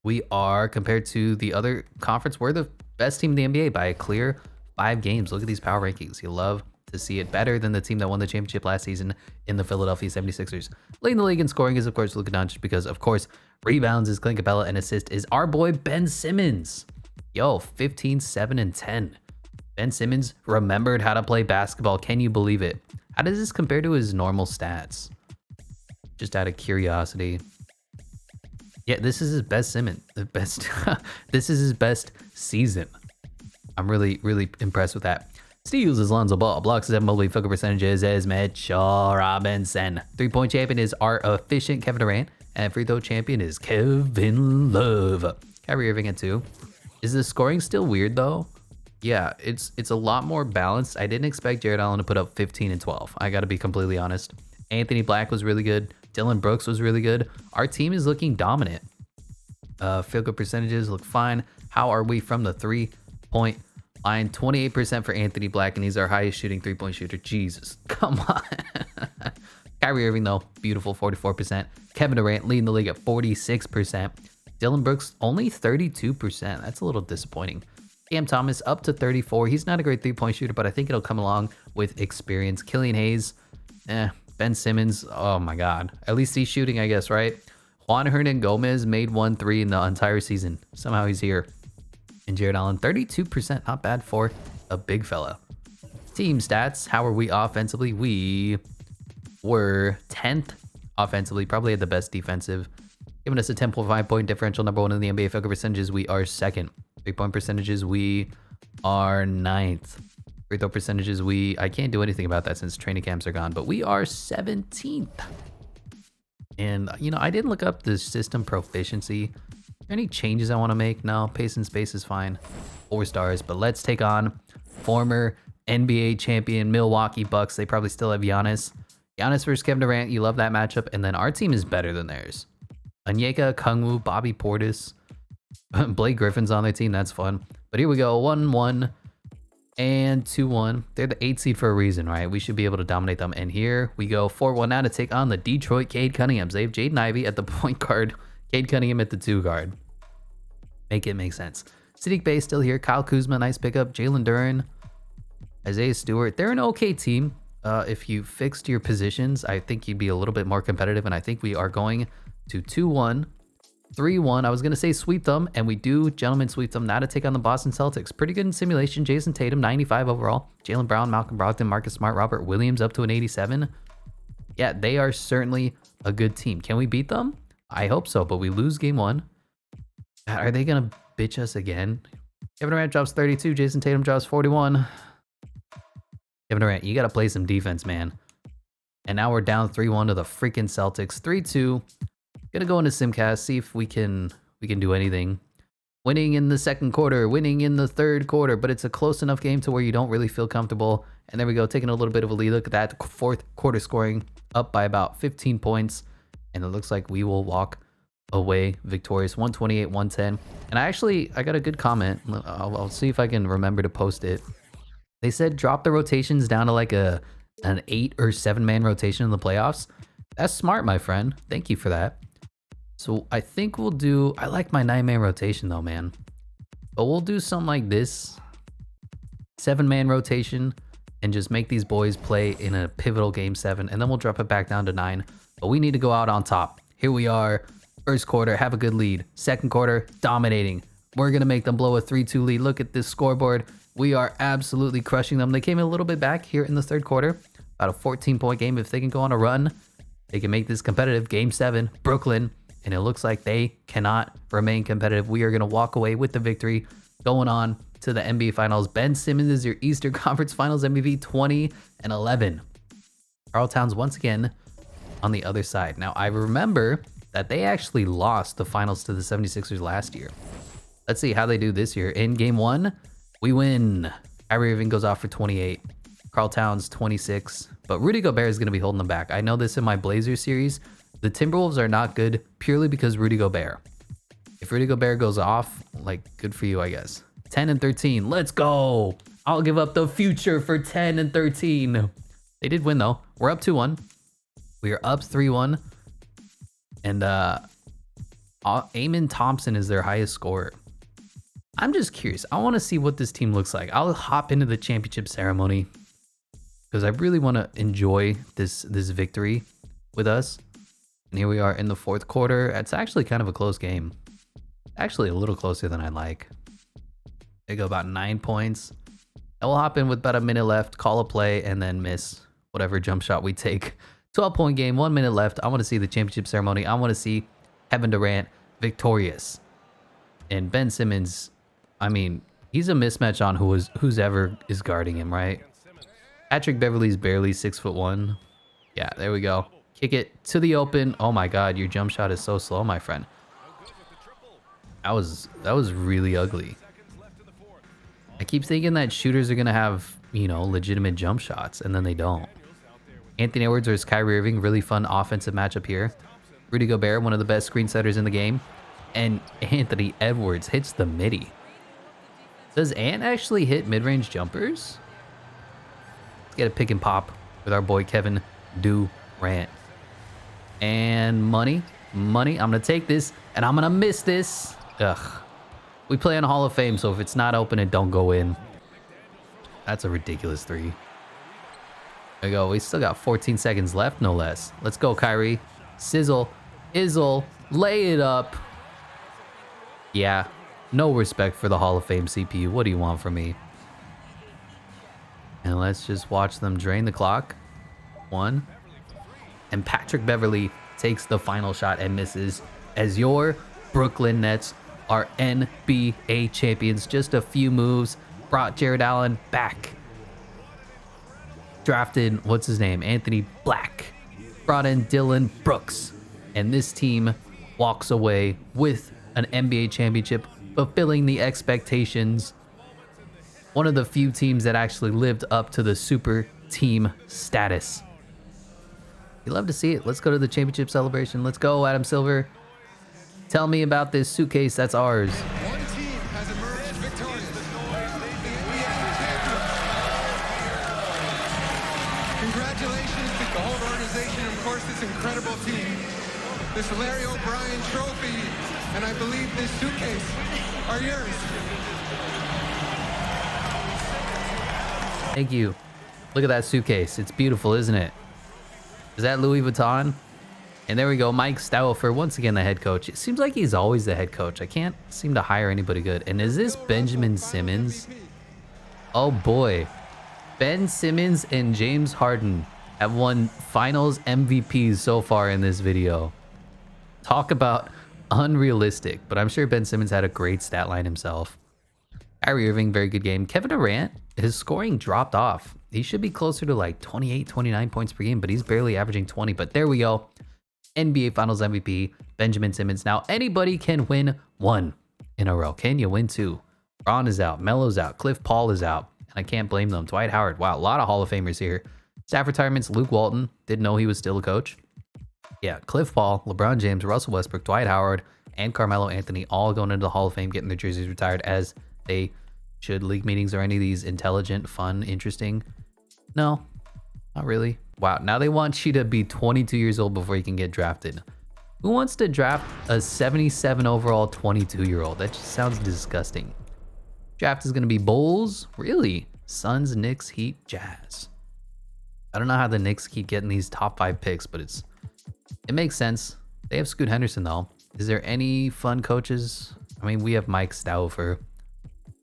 We are, compared to the other conference, we're the best team in the NBA by a clear 5 games. Look at these power rankings. You love to see it. Better than the team that won the championship last season in the Philadelphia 76ers. Leading the league in scoring is, of course, Luka Doncic because, of course, rebounds is Clint Capella and assist is our boy Ben Simmons. Yo, 15, 7, and 10. Ben Simmons remembered how to play basketball. Can you believe it? How does this compare to his normal stats? Just out of curiosity. Yeah, this is his best Simmons. This is his best season. I'm really, really impressed with that. Steals is Lonzo Ball. Blocks is MLB. Field goal percentages is Mitchell Robinson. 3-point champion is our efficient Kevin Durant. And free throw champion is Kevin Love. Kyrie Irving at 2. Is the scoring still weird though? Yeah, it's a lot more balanced. I didn't expect Jared Allen to put up 15 and 12. I got to be completely honest. Anthony Black was really good. Dylan Brooks was really good. Our team is looking dominant. Field goal percentages look fine. How are we from the 3-point line? 28% for Anthony Black, and he's our highest shooting 3-point shooter. Jesus, come on. Kyrie Irving, though, beautiful, 44%. Kevin Durant leading the league at 46%. Dylan Brooks, only 32%. That's a little disappointing. Cam Thomas up to 34. He's not a great 3-point shooter, but I think it'll come along with experience. Killian Hayes, Ben Simmons, oh my God. At least he's shooting, I guess, right? Juan Hernan Gomez made 1 3 in the entire season. Somehow he's here. And Jared Allen, 32%. Not bad for a big fella. Team stats. How are we offensively? We were 10th offensively. Probably had the best defensive. Giving us a 10.5 point differential. Number 1 in the NBA. Field goal percentages, we are 2nd. 3-point percentages, we are 9th. Free throw percentages, I can't do anything about that since training camps are gone, but we are 17th. And, you know, I didn't look up the system proficiency. Any changes I want to make? No, pace and space is fine. 4 stars, but let's take on former NBA champion Milwaukee Bucks. They probably still have Giannis. Giannis versus Kevin Durant. You love that matchup. And then our team is better than theirs. Onyeka Okongwu, Bobby Portis, Blake Griffin's on their team. That's fun. But here we go. 1-1 and 2-1. They're the 8th seed for a reason, right? We should be able to dominate them. And here we go. 4-1 now to take on the Detroit Cade Cunninghams. They have Jaden Ivey at the point guard. Cade Cunningham at the 2 guard. Make it make sense. Sadiq Bey still here. Kyle Kuzma, nice pickup. Jalen Duren, Isaiah Stewart. They're an okay team. If you fixed your positions, I think you'd be a little bit more competitive. And I think we are going to 2-1. 3-1. I was going to say sweep them, and we do gentlemen sweep them. Now to take on the Boston Celtics. Pretty good in simulation. Jason Tatum, 95 overall. Jaylen Brown, Malcolm Brogdon, Marcus Smart, Robert Williams up to an 87. Yeah, they are certainly a good team. Can we beat them? I hope so, but we lose game 1. Are they going to bitch us again? Kevin Durant drops 32. Jason Tatum drops 41. Kevin Durant, you got to play some defense, man. And now we're down 3-1 to the freaking Celtics. 3-2. Gonna go into Simcast, see if we can do anything. Winning in the 2nd quarter, winning in the 3rd quarter, but it's a close enough game to where you don't really feel comfortable. And there we go, taking a little bit of a lead. Look at that, 4th quarter scoring up by about 15 points. And it looks like we will walk away victorious, 128-110. And I got a good comment. I'll see if I can remember to post it. They said drop the rotations down to like an 8 or 7 man rotation in the playoffs. That's smart, my friend. Thank you for that. So I think we'll do, I like my 9-man rotation though, man. But we'll do something like this. 7-man rotation and just make these boys play in a pivotal game 7. And then we'll drop it back down to 9. But we need to go out on top. Here we are. 1st quarter, have a good lead. 2nd quarter, dominating. We're going to make them blow a 3-2 lead. Look at this scoreboard. We are absolutely crushing them. They came a little bit back here in the 3rd quarter. About a 14-point game. If they can go on a run, they can make this competitive. Game 7, Brooklyn. And it looks like they cannot remain competitive. We are going to walk away with the victory, going on to the NBA Finals. Ben Simmons is your Eastern Conference Finals MVP, 20-11. Karl Towns once again on the other side. Now, I remember that they actually lost the finals to the 76ers last year. Let's see how they do this year. In game 1, we win. Kyrie Irving goes off for 28. Karl Towns, 26. But Rudy Gobert is going to be holding them back. I know this in my Blazers series. The Timberwolves are not good purely because Rudy Gobert. If Rudy Gobert goes off, like, good for you, I guess. 10-13. Let's go. I'll give up the future for 10-13. They did win, though. We're up 2-1. We are up 3-1. And Amen Thompson is their highest scorer. I'm just curious. I want to see what this team looks like. I'll hop into the championship ceremony because I really want to enjoy this victory with us. And here we are in the fourth quarter. It's actually kind of a close game. Actually, a little closer than I like. They go about 9 points. And we'll hop in with about a minute left, call a play, and then miss whatever jump shot we take. 12-point game, 1 minute left. I want to see the championship ceremony. I want to see Kevin Durant victorious. And Ben Simmons, I mean, he's a mismatch on who's ever is guarding him, right? Patrick Beverley's barely 6'1". Yeah, there we go. Kick it to the open. Oh my God, your jump shot is so slow, my friend. That was really ugly. I keep thinking that shooters are gonna have, you know, legitimate jump shots, and then they don't. Anthony Edwards versus Kyrie Irving, really fun offensive matchup here. Rudy Gobert, one of the best screen setters in the game, and Anthony Edwards hits the midi. Does Ant actually hit mid-range jumpers? Let's get a pick and pop with our boy Kevin Durant. And money. I'm gonna take this, and I'm gonna miss this. Ugh. We play on Hall of Fame, so if it's not open, it don't go in. That's a ridiculous three. There we go. We still got 14 seconds left, no less. Let's go, Kyrie. Sizzle. Izzle. Lay it up. Yeah. No respect for the Hall of Fame CPU. What do you want from me? And let's just watch them drain the clock. 1. And Patrick Beverley takes the final shot and misses as your Brooklyn Nets are NBA champions. Just a few moves brought Jared Allen back. Drafted, what's his name? Anthony Black. Brought in Dylan Brooks. And this team walks away with an NBA championship, fulfilling the expectations. One of the few teams that actually lived up to the super team status. You love to see it. Let's go to the championship celebration. Let's go, Adam Silver. Tell me about this suitcase that's ours. One team has emerged victorious. Congratulations to the whole organization, and of course this incredible team. This Larry O'Brien trophy, and I believe this suitcase are yours. Thank you. Look at that suitcase. It's beautiful, isn't it? Is that Louis Vuitton? And there we go. Mike Stauffer, once again, the head coach. It seems like he's always the head coach. I can't seem to hire anybody good. And is this Benjamin Simmons? Oh boy. Ben Simmons and James Harden have won finals MVPs so far in this video. Talk about unrealistic, but I'm sure Ben Simmons had a great stat line himself. Kyrie Irving, very good game. Kevin Durant, his scoring dropped off. He should be closer to like 28, 29 points per game, but he's barely averaging 20. But there we go. NBA Finals MVP, Benjamin Simmons. Now, anybody can win 1 in a row. Can you win 2? Ron is out. Melo's out. Cliff Paul is out. And I can't blame them. Dwight Howard. Wow, a lot of Hall of Famers here. Staff retirements, Luke Walton. Didn't know he was still a coach. Yeah, Cliff Paul, LeBron James, Russell Westbrook, Dwight Howard, and Carmelo Anthony all going into the Hall of Fame, getting their jerseys retired as they should. League meetings or any of these intelligent, fun, interesting? No, not really. Wow, now they want you to be 22 years old before you can get drafted. Who wants to draft a 77 overall 22-year-old? That just sounds disgusting. Draft is going to be Bulls? Really? Suns, Knicks, Heat, Jazz. I don't know how the Knicks keep getting these top 5 picks, but it makes sense. They have Scoot Henderson, though. Is there any fun coaches? I mean, we have Mike Stauffer.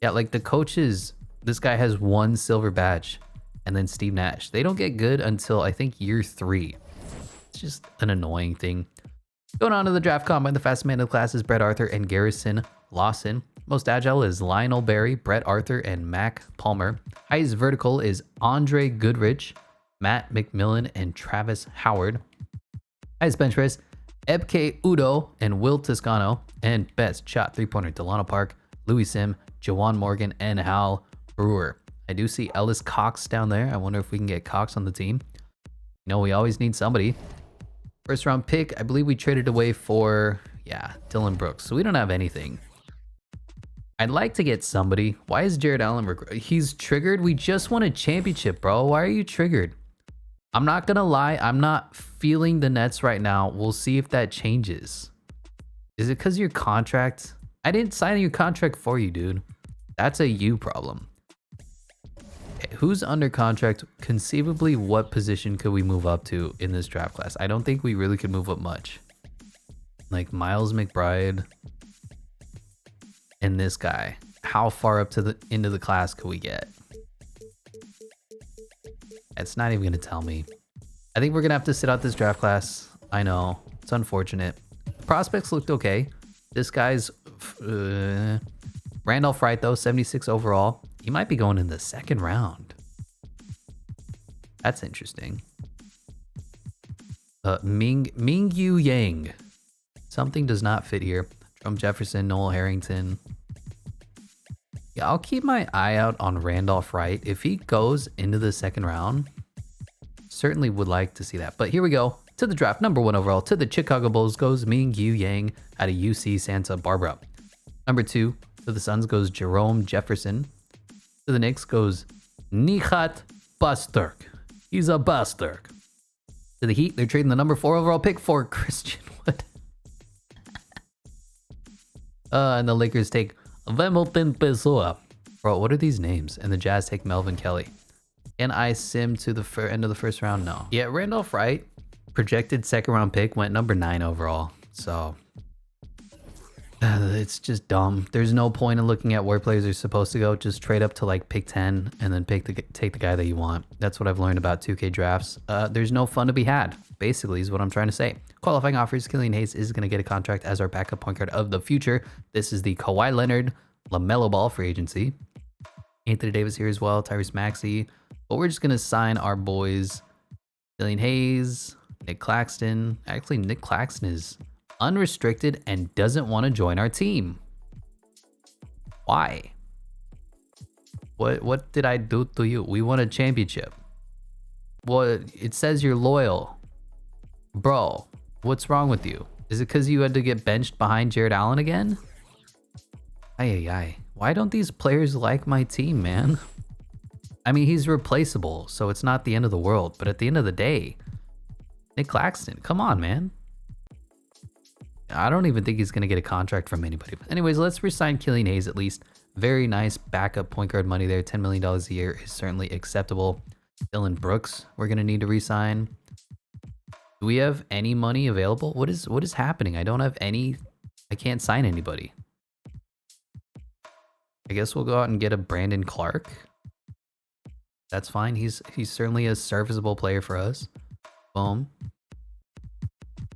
Yeah, like the coaches, this guy has 1 silver badge. And then Steve Nash. They don't get good until, I think, year 3. It's just an annoying thing. Going on to the draft combine, the fastest man in the class is Brett Arthur and Garrison Lawson. Most agile is Lionel Berry, Brett Arthur, and Mac Palmer. Highest vertical is Andre Goodrich, Matt McMillan, and Travis Howard. Highest bench press, Ebke Udo and Will Toscano. And best shot three-pointer, Delano Park, Louis Sim, Jawan Morgan, and Hal Brewer. I do see Ellis Cox down there. I wonder if we can get Cox on the team. You know, we always need somebody. First round pick, I believe we traded away for, yeah, Dylan Brooks. So we don't have anything. I'd like to get somebody. Why is Jared Allen? He's triggered. We just won a championship, bro. Why are you triggered? I'm not going to lie. I'm not feeling the Nets right now. We'll see if that changes. Is it because your contract I didn't sign your contract for you, dude. That's a you problem. Who's under contract? Conceivably, what position could we move up to in this draft class? I don't think we really could move up much. Like Miles McBride and this guy. How far up to the into the class could we get? It's not even gonna tell me. I think we're gonna have to sit out this draft class. I know, it's unfortunate. Prospects looked okay. This guy's Randolph Wright though, 76 overall. He might be going in the second round. That's interesting. Mingyu Yang. Something does not fit here. Drum Jefferson, Noel Harrington. Yeah, I'll keep my eye out on Randolph Wright. If he goes into the second round, certainly would like to see that. But here we go. To the draft, number 1 overall. To the Chicago Bulls goes Mingyu Yang out of UC Santa Barbara. Number 2, to the Suns goes Jerome Jefferson. To the Knicks goes Nihat Basturk. He's a Basturk. To the Heat, they're trading the number 4 overall pick for Christian Wood. And the Lakers take Hamilton Pessoa. Bro, what are these names? And the Jazz take Melvin Kelly. Can I sim to the end of the first round? No. Yeah, Randolph Wright, projected second round pick, went number 9 overall. So it's just dumb. There's no point in looking at where players are supposed to go. Just trade up to like pick 10 and then take the guy that you want. That's what I've learned about 2K drafts. There's no fun to be had, basically, is what I'm trying to say. Qualifying offers, Killian Hayes is going to get a contract as our backup point guard of the future. This is the Kawhi Leonard LaMelo Ball free agency. Anthony Davis here as well, Tyrese Maxey. But we're just going to sign our boys, Killian Hayes, Nick Claxton. Actually, Nick Claxton is unrestricted and doesn't want to join our team. Why? What did I do to you? We won a championship. Well, it says you're loyal. Bro, what's wrong with you? Is it because you had to get benched behind Jared Allen again? Ay. Why don't these players like my team, man? I mean, he's replaceable, so it's not the end of the world. But at the end of the day, Nick Claxton, come on, man. I don't even think he's going to get a contract from anybody. But anyways, let's resign Killian Hayes at least. Very nice backup point guard money there. $10 million a year is certainly acceptable. Dylan Brooks, we're going to need to resign. Do we have any money available? What is happening? I don't have any. I can't sign anybody. I guess we'll go out and get a Brandon Clark. That's fine. He's certainly a serviceable player for us. Boom.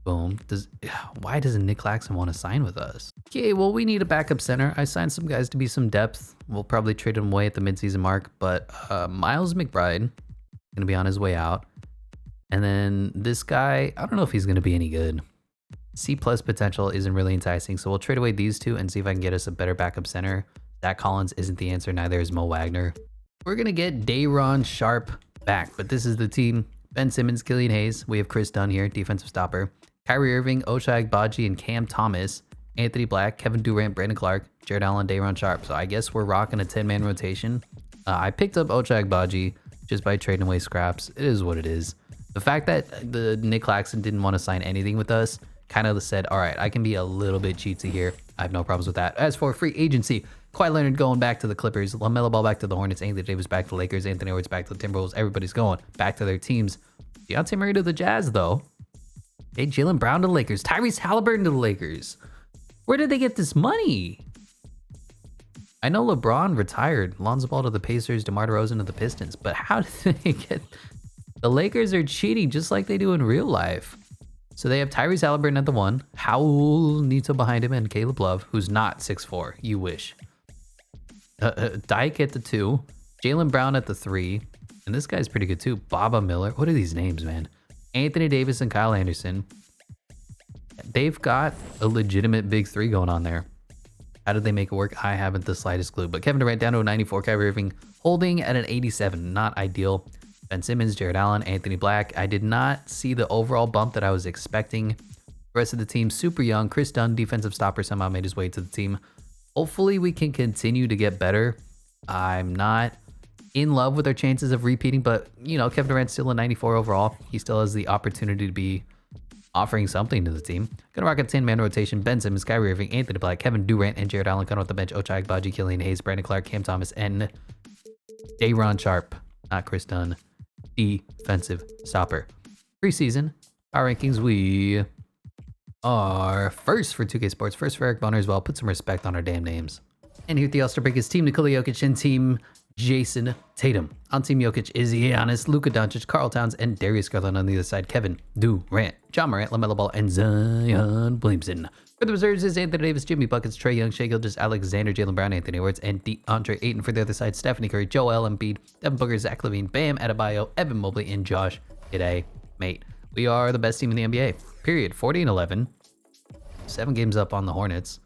Boom. Why doesn't Nick Claxton want to sign with us? Okay, well, we need a backup center. I signed some guys to be some depth. We'll probably trade him away at the midseason mark, but Miles McBride going to be on his way out. And then this guy, I don't know if he's going to be any good. C+ potential isn't really enticing, so we'll trade away these two and see if I can get us a better backup center. Zach Collins isn't the answer, neither is Mo Wagner. We're going to get Day'Ron Sharpe back, but this is the team. Ben Simmons, Killian Hayes. We have Chris Dunn here, defensive stopper. Kyrie Irving, Ochai Agbaji, and Cam Thomas. Anthony Black, Kevin Durant, Brandon Clark, Jared Allen, Day'Ron Sharpe. So I guess we're rocking a 10-man rotation. I picked up Ochai Agbaji just by trading away scraps. It is what it is. The fact that the Nick Claxton didn't want to sign anything with us kind of said, all right, I can be a little bit cheatsy here. I have no problems with that. As for free agency, Kawhi Leonard going back to the Clippers, LaMelo Ball back to the Hornets, Anthony Davis back to the Lakers, Anthony Edwards back to the Timberwolves. Everybody's going back to their teams. Dejounte Murray to the Jazz, though. Hey, Jaylen Brown to the Lakers. Tyrese Halliburton to the Lakers. Where did they get this money? I know LeBron retired. Lonzo Ball to the Pacers, DeMar DeRozan to the Pistons. But how did they get... The Lakers are cheating just like they do in real life. So they have Tyrese Halliburton at the 1, Raul Neto behind him, and Caleb Love, who's not 6'4". You wish. Dyke at the 2, Jaylen Brown at the 3, and this guy's pretty good too. Baba Miller. What are these names, man? Anthony Davis and Kyle Anderson. They've got a legitimate big 3 going on there. How did they make it work? I haven't the slightest clue. But Kevin Durant down to a 94, Kyrie Irving holding at an 87. Not ideal. Ben Simmons, Jared Allen, Anthony Black. I did not see the overall bump that I was expecting. The rest of the team, super young. Chris Dunn, defensive stopper, somehow made his way to the team. Hopefully we can continue to get better. I'm not in love with our chances of repeating, but, you know, Kevin Durant's still a 94 overall. He still has the opportunity to be offering something to the team. Gonna rock a 10-man rotation. Ben Simmons, Kyrie Irving, Anthony Black, Kevin Durant, and Jared Allen coming off the bench. Ochai Agbaji, Killian Hayes, Brandon Clark, Cam Thomas, and Day'Ron Sharpe. Not Chris Dunn. Defensive stopper. Preseason power rankings, we are first for 2K Sports, first for Eric Bonner as well. Put some respect on our damn names. And here at the All-Star break is Team Nikola Jokic and Team Jason Tatum. On Team Jokic is Giannis, Luka Doncic, Karl Towns, and Darius Garland. On the other side, Kevin Durant, John Morant, LaMelo Ball, and Zion Williamson. For the reserves is Anthony Davis, Jimmy Buckets, Trae Young, Shai Gilgeous, Alexander, Jaylen Brown, Anthony Edwards, and DeAndre Ayton. For the other side, Stephanie Curry, Joel Embiid, Devin Booker, Zach LaVine, Bam Adebayo, Evan Mobley, and Josh Gidey, mate. We are the best team in the NBA. Period. 40-11. 7 games up on the Hornets.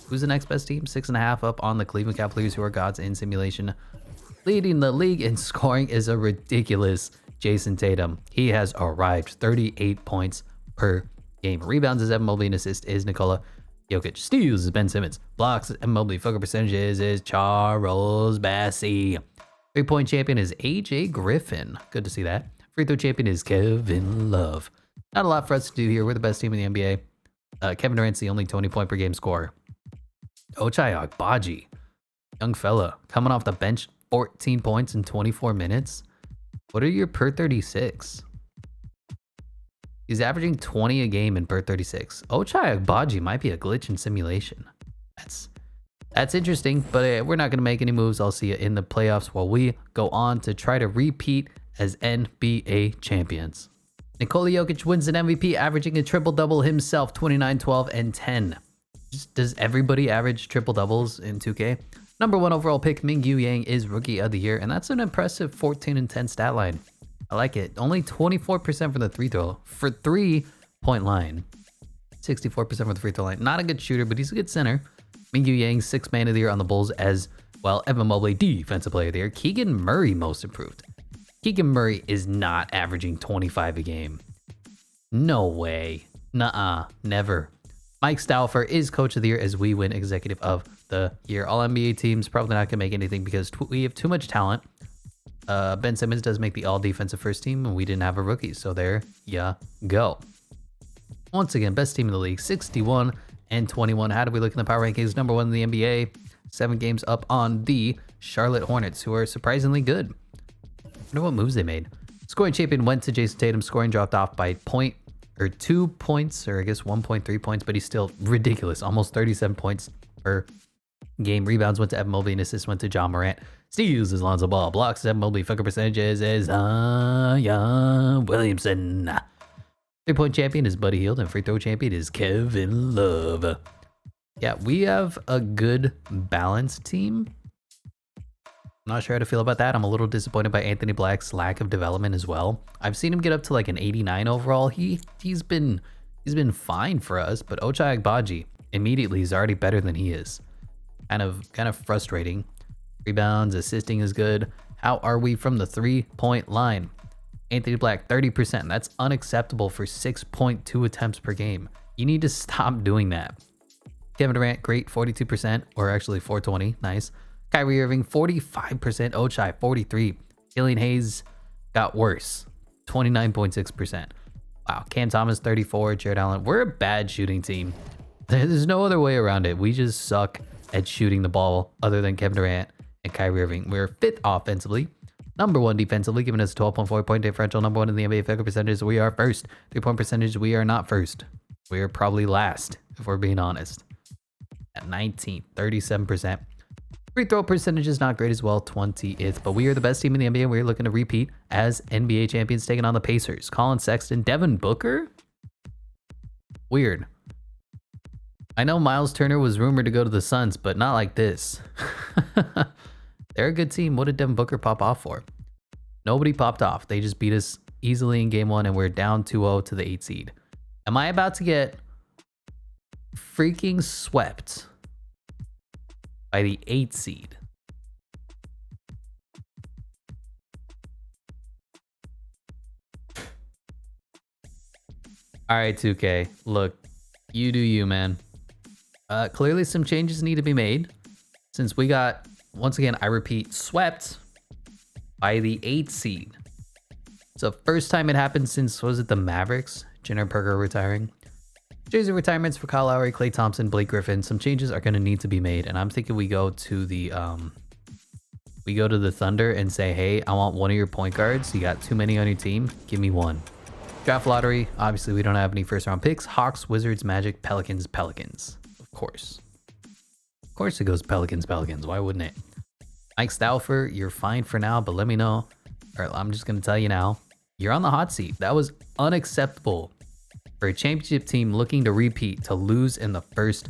Who's the next best team? 6.5 up on the Cleveland Cavaliers, who are gods in simulation. Leading the league in scoring is a ridiculous Jason Tatum. He has arrived. 38 points per game. Rebounds is Evan Mobley, and assist is Nikola Jokic. Steals is Ben Simmons. Blocks is Evan Mobley. Focus percentages is Charles Bassey. 3-point champion is AJ Griffin. Good to see that. Free throw champion is Kevin Love. Not a lot for us to do here. We're the best team in the NBA. Kevin Durant's the only 20 point per game scorer. Ochai Agbaji, young fella, coming off the bench, 14 points in 24 minutes. What are your per 36? He's averaging 20 a game in per 36. Ochai Agbaji might be a glitch in simulation. That's interesting, but we're not going to make any moves. I'll see you in the playoffs while we go on to try to repeat as NBA champions. Nikola Jokic wins an MVP, averaging a triple-double himself, 29, 12, and 10. Does everybody average triple-doubles in 2K? Number 1 overall pick, Mingyu Yang, is Rookie of the Year, and that's an impressive 14 and 10 stat line. I like it. Only 24% from the three-point line. 64% from the free throw line. Not a good shooter, but he's a good center. Mingyu Yang, 6th man of the year on the Bulls as well. Evan Mobley, defensive player of the year. Keegan Murray, most improved. Keegan Murray is not averaging 25 a game. No way. Nuh-uh. Never. Mike Stauffer is coach of the year as we win executive of the year. All NBA teams probably not going to make anything because we have too much talent. Ben Simmons does make the all defensive first team, and we didn't have a rookie. So there ya go. Once again, best team in the league, 61 and 21. How do we look in the power rankings? Number 1 in the NBA, 7 games up on the Charlotte Hornets, who are surprisingly good. I wonder what moves they made. Scoring champion went to Jason Tatum. Scoring dropped off by 2 points, or I guess 1.3 points, but he's still ridiculous. Almost 37 points per game. Rebounds went to Evan Mobley, and assists went to John Morant. Steals is Lonzo Ball. Blocks is Evan Mobley. Focus percentages is Zion Williamson. 3-point champion is Buddy Hield, and free throw champion is Kevin Love. Yeah, we have a good balanced team. I'm not sure how to feel about that. I'm a little disappointed by Anthony Black's lack of development as well. I've seen him get up to like an 89 overall. He's been fine for us, but Ochai Agbaji immediately is already better than he is. Kind of frustrating. Rebounds, assisting is good. How are we from the 3-point line? Anthony Black, 30%. That's unacceptable for 6.2 attempts per game. You need to stop doing that. Kevin Durant, great, 42%, or actually 420, nice. Kyrie Irving, 45%. Ochai, 43%. Killian Hayes got worse, 29.6%. Wow. Cam Thomas, 34%. Jared Allen. We're a bad shooting team. There's no other way around it. We just suck at shooting the ball other than Kevin Durant and Kyrie Irving. We're 5th offensively. Number 1 defensively, giving us a 12.4 point differential. Number 1 in the NBA focus percentage. We are first. 3-point percentage, we are not first. We are probably last, if we're being honest. At 19th, 37%. Free throw percentage is not great as well, 20th, but we are the best team in the NBA, and we're looking to repeat as NBA champions, taking on the Pacers. Colin Sexton, Devin Booker? Weird. I know Miles Turner was rumored to go to the Suns, but not like this. They're a good team. What did Devin Booker pop off for? Nobody popped off. They just beat us easily in game 1, and we're down 2-0 to the 8 seed. Am I about to get freaking swept by the 8 seed? All right, 2K. Look, you do you, man. Clearly some changes need to be made since we got, once again, I repeat, swept by the 8 seed. So first time it happened since, was it the Mavericks? Jenner Perker retiring. Jersey retirements for Kyle Lowry, Klay Thompson, Blake Griffin. Some changes are going to need to be made, and I'm thinking we go to the Thunder and say, hey, I want one of your point guards. You got too many on your team. Give me one. Draft lottery. Obviously, we don't have any first round picks. Hawks, Wizards, Magic, Pelicans. Of course. Of course it goes Pelicans. Why wouldn't it? Mike Stauffer, you're fine for now, but let me know. All right, I'm just going to tell you now. You're on the hot seat. That was unacceptable for a championship team looking to repeat to lose in the first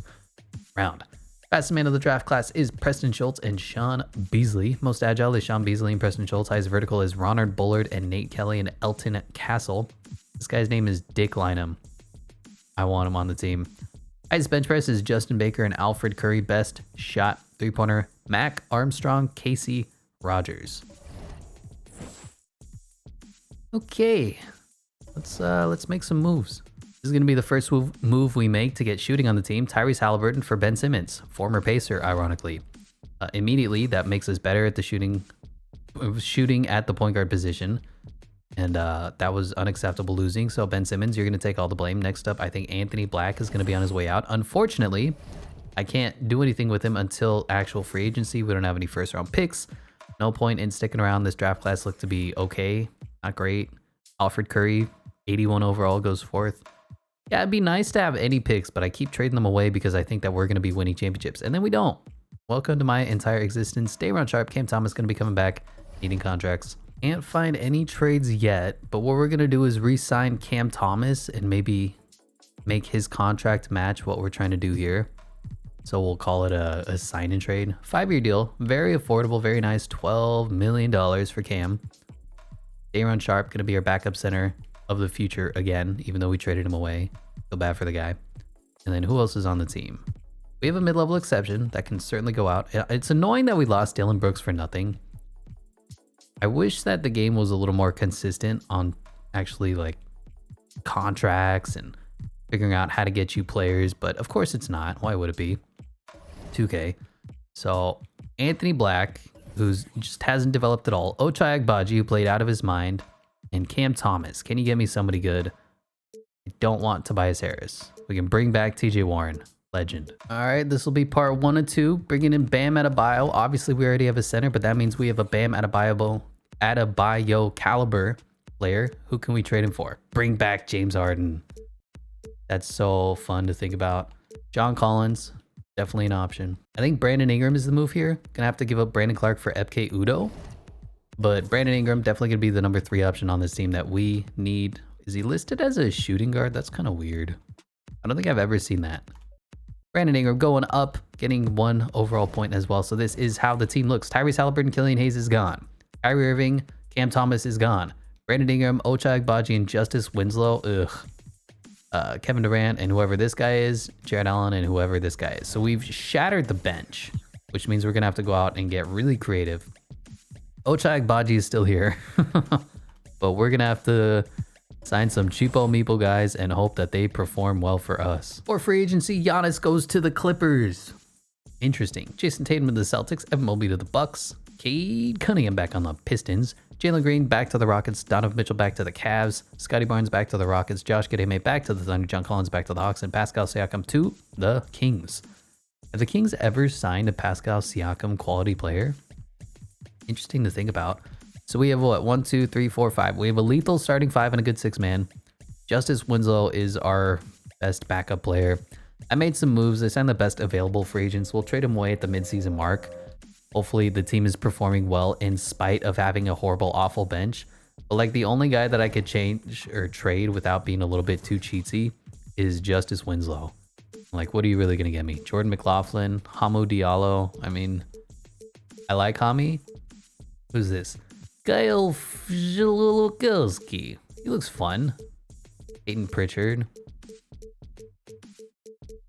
round. Fastest man of the draft class is Preston Schultz and Sean Beasley. Most agile is Sean Beasley and Preston Schultz. Highest vertical is Ronald Bullard and Nate Kelly and Elton Castle. This guy's name is Dick Lynham. I want him on the team. Highest bench press is Justin Baker and Alfred Curry. Best shot three-pointer, Mac Armstrong, Casey Rogers. Okay, let's make some moves. This is going to be the first move we make to get shooting on the team. Tyrese Halliburton for Ben Simmons, former Pacer, ironically. Immediately, that makes us better at the shooting at the point guard position. And that was unacceptable losing. So Ben Simmons, you're going to take all the blame. Next up, I think Anthony Black is going to be on his way out. Unfortunately, I can't do anything with him until actual free agency. We don't have any first round picks. No point in sticking around. This draft class looked to be okay. Not great. Alfred Curry, 81 overall, goes fourth. Yeah, it'd be nice to have any picks, but I keep trading them away because I think that we're going to be winning championships. And then we don't. Welcome to my entire existence. Stay around sharp. Cam Thomas going to be coming back, needing contracts. Can't find any trades yet, but what we're going to do is re-sign Cam Thomas and maybe make his contract match what we're trying to do here. So we'll call it a sign and trade. 5-year deal. Very affordable. Very nice. $12 million for Cam. Dayron Sharp going to be our backup center of the future again, even though we traded him away. Feel bad for the guy. And then who else is on the team? We have a mid-level exception that can certainly go out. It's annoying that we lost Dylan Brooks for nothing. I wish that the game was a little more consistent on actually like contracts and figuring out how to get you players, but of course it's not. Why would it be? 2K. So Anthony Black, who's just hasn't developed at all. Ochai Agbaji, who played out of his mind. And Cam Thomas. Can you get me somebody good? I don't want Tobias Harris. We can bring back TJ Warren. Legend. All right, this will be part 1 of 2. Bringing in Bam Adebayo. Obviously, we already have a center, but that means we have a Bam Adebayo caliber player. Who can we trade him for? Bring back James Harden. That's so fun to think about. John Collins. Definitely an option. I think Brandon Ingram is the move here. Gonna have to give up Brandon Clark for Epke Udoh. But Brandon Ingram definitely going to be the number 3 option on this team that we need. Is he listed as a shooting guard? That's kind of weird. I don't think I've ever seen that. Brandon Ingram going up, getting 1 overall point as well. So this is how the team looks. Tyrese Halliburton, Killian Hayes is gone. Kyrie Irving, Cam Thomas is gone. Brandon Ingram, Ochai Agbaji, and Justice Winslow. Kevin Durant and whoever this guy is. Jared Allen and whoever this guy is. So we've shattered the bench, which means we're going to have to go out and get really creative. Ochai Agbaji is still here, but we're going to have to sign some cheapo meeple guys and hope that they perform well for us. For free agency, Giannis goes to the Clippers. Interesting. Jason Tatum to the Celtics, Evan Mobley to the Bucks, Cade Cunningham back on the Pistons, Jalen Green back to the Rockets, Donovan Mitchell back to the Cavs, Scotty Barnes back to the Rockets, Josh Giddey back to the Thunder, John Collins back to the Hawks, and Pascal Siakam to the Kings. Have the Kings ever signed a Pascal Siakam quality player? Interesting to think about. So we have what? 1, 2, 3, 4, 5. We have a lethal starting 5 and a good 6-man. Justice Winslow is our best backup player. I made some moves. I signed the best available free agents. We'll trade him away at the midseason mark. Hopefully the team is performing well in spite of having a horrible, awful bench. But like the only guy that I could change or trade without being a little bit too cheatsy is Justice Winslow. Like, what are you really going to get me? Jordan McLaughlin, Hamou Diallo. I mean, I like Hami. Who's this? Kyle Filipowski. He looks fun. Peyton Pritchard.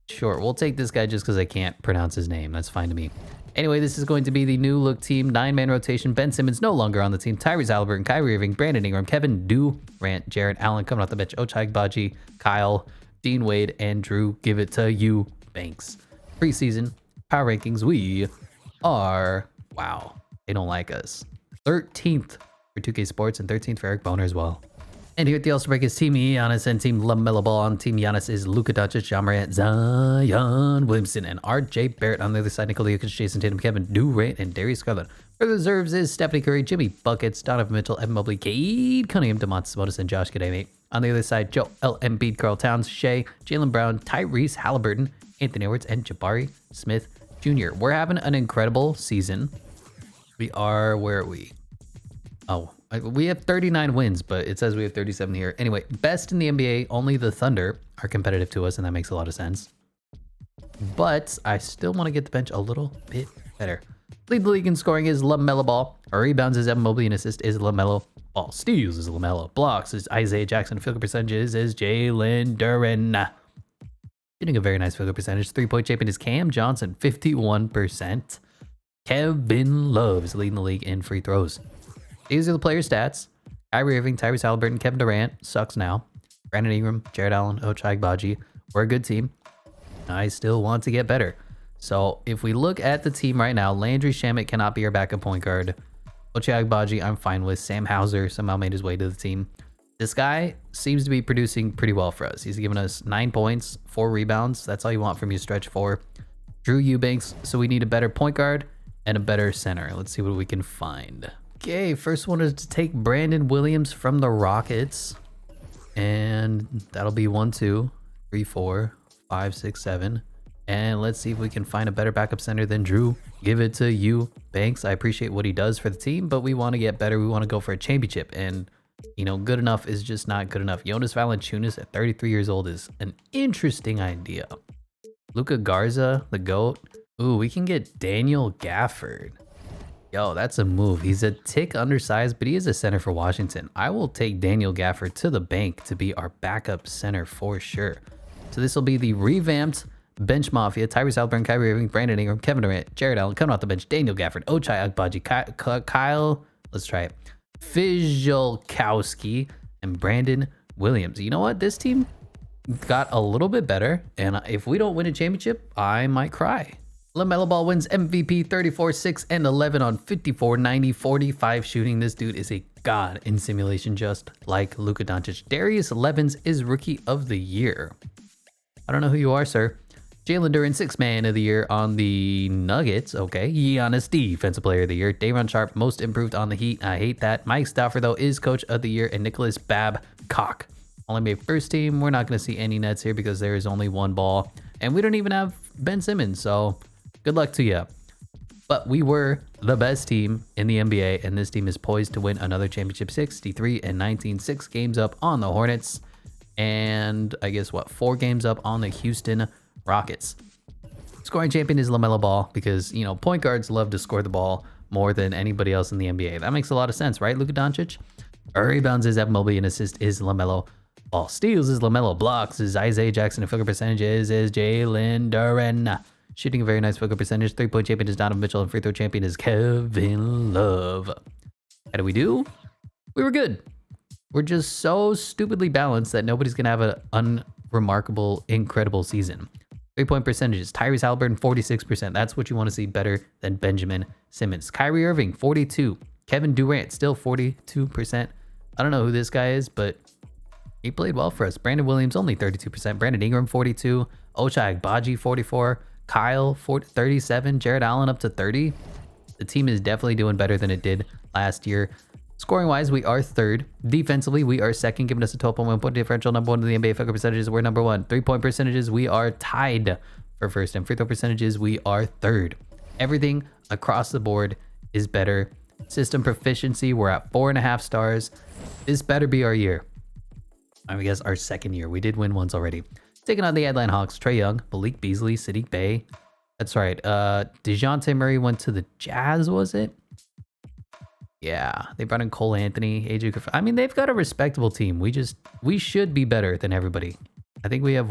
Sure, we'll take this guy just because I can't pronounce his name. That's fine to me. Anyway, this is going to be the new look team. 9-man rotation. Ben Simmons no longer on the team. Tyrese Halliburton, Kyrie Irving, Brandon Ingram, Kevin Durant, Jared Allen coming off the bench. Ochai Agbaji, Kyle, Dean Wade, and Drew. Give it to you, Banks. Preseason power rankings. We are, wow, they don't like us. 13th for 2K Sports and 13th for Eric Boner as well. And here at the All-Star break is Team Giannis and Team LaMelo Ball. On Team Giannis is Luka Doncic, Ja Morant, Zion Williamson, and RJ Barrett. On the other side, Nikola Jokic, Jason Tatum, Kevin Durant, and Darius Garland. For the reserves is Stephanie Curry, Jimmy Buckets, Donovan Mitchell, Evan Mobley, Cade Cunningham, Domantas Sabonis, and Josh Giddey. On the other side, Joel Embiid, Karl Towns, Shea, Jaylen Brown, Tyrese Halliburton, Anthony Edwards, and Jabari Smith Jr. We're having an incredible season. We are, where are we? Oh, we have 39 wins, but it says we have 37 here. Anyway, best in the NBA, only the Thunder are competitive to us, and that makes a lot of sense. But I still want to get the bench a little bit better. Lead the league in scoring is LaMelo Ball. Our rebounds is Evan Mobley, and assist is LaMelo Ball. Steals is LaMelo. Blocks is Isaiah Jackson. Field goal percentages is Jalen Duren. Getting a very nice field goal percentage. 3-point champion is Cam Johnson, 51%. Kevin Love is leading the league in free throws. These are the player stats. Kyrie Irving, Tyrese Halliburton, Kevin Durant. Sucks now. Brandon Ingram, Jared Allen, Ochai Agbaji. We're a good team. I still want to get better. So if we look at the team right now, Landry Shamet cannot be our backup point guard. Ochai Agbaji, I'm fine with. Sam Hauser somehow made his way to the team. This guy seems to be producing pretty well for us. He's given us 9 points, 4 rebounds. That's all you want from your stretch 4. Drew Eubanks. So we need a better point guard and a better center. Let's see what we can find. Okay, first one is to take Brandon Williams from the Rockets. And that'll be 1, 2, 3, 4, 5, 6, 7. And let's see if we can find a better backup center than Drew. Give it to you, Banks. I appreciate what he does for the team, but we want to get better. We want to go for a championship. And, you know, good enough is just not good enough. Jonas Valanciunas at 33 years old is an interesting idea. Luka Garza, the GOAT. Ooh, we can get Daniel Gafford. Yo, that's a move. He's a tick undersized, but he is a center for Washington. I will take Daniel Gafford to the bank to be our backup center for sure. So this will be the revamped bench mafia. Tyrese Halliburton, Kyrie Irving, Brandon Ingram, Kevin Durant, Jared Allen coming off the bench. Daniel Gafford, Ochai Agbaji, Kyle, let's try it, Fijalkowski, and Brandon Williams. You know what? This team got a little bit better, and if we don't win a championship, I might cry. LaMelo Ball wins MVP 34, 6, and 11 on 54, 90, 45 shooting. This dude is a god in simulation, just like Luka Doncic. Darius Levins is Rookie of the Year. I don't know who you are, sir. Jalen Duren, 6th Man of the Year on the Nuggets. Okay. Giannis, Defensive Player of the Year. Day'Ron Sharpe, Most Improved on the Heat. I hate that. Mike Stauffer, though, is Coach of the Year. And Nicholas Babcock only made first team. We're not going to see any Nets here because there is only one ball. And we don't even have Ben Simmons, so good luck to you. But we were the best team in the NBA, and this team is poised to win another championship. 63 and 19, 6 games up on the Hornets. And I guess, 4 games up on the Houston Rockets. Scoring champion is LaMelo Ball because, you know, point guards love to score the ball more than anybody else in the NBA. That makes a lot of sense, right, Luka Doncic? Our rebounds is Evan Mobley, and assist is LaMelo Ball. Steals is LaMelo. Blocks is Isaiah Jackson. And field goal percentages is Jalen Duren. Shooting a very nice field goal percentage. 3-point champion is Donovan Mitchell, and free throw champion is Kevin Love. How do we do? We were good. We're just so stupidly balanced that nobody's going to have an unremarkable, incredible season. 3-point percentages. Tyrese Halliburton, 46%. That's what you want to see better than Benjamin Simmons. Kyrie Irving, 42. Kevin Durant, still 42%. I don't know who this guy is, but he played well for us. Brandon Williams, only 32%. Brandon Ingram, 42. Ochai Agbaji, 44. Kyle, 37. Jared Allen up to 30. The team is definitely doing better than it did last year. Scoring wise, we are 3rd. Defensively, we are 2nd, giving us a 12.1 point differential. Number 1 in the NBA. Field goal percentages, we're number 1. 3-point percentages, we are tied for 1st. And free throw percentages, we are 3rd. Everything across the board is better. System proficiency, we're at 4.5 stars. This better be our year. I guess our 2nd year. We did win once already. Taking on the Atlanta Hawks, Trae Young, Malik Beasley, Sadiq Bey. That's right. DeJounte Murray went to the Jazz, was it? Yeah, they brought in Cole Anthony, AJ Griffin. I mean, they've got a respectable team. We should be better than everybody. I think we have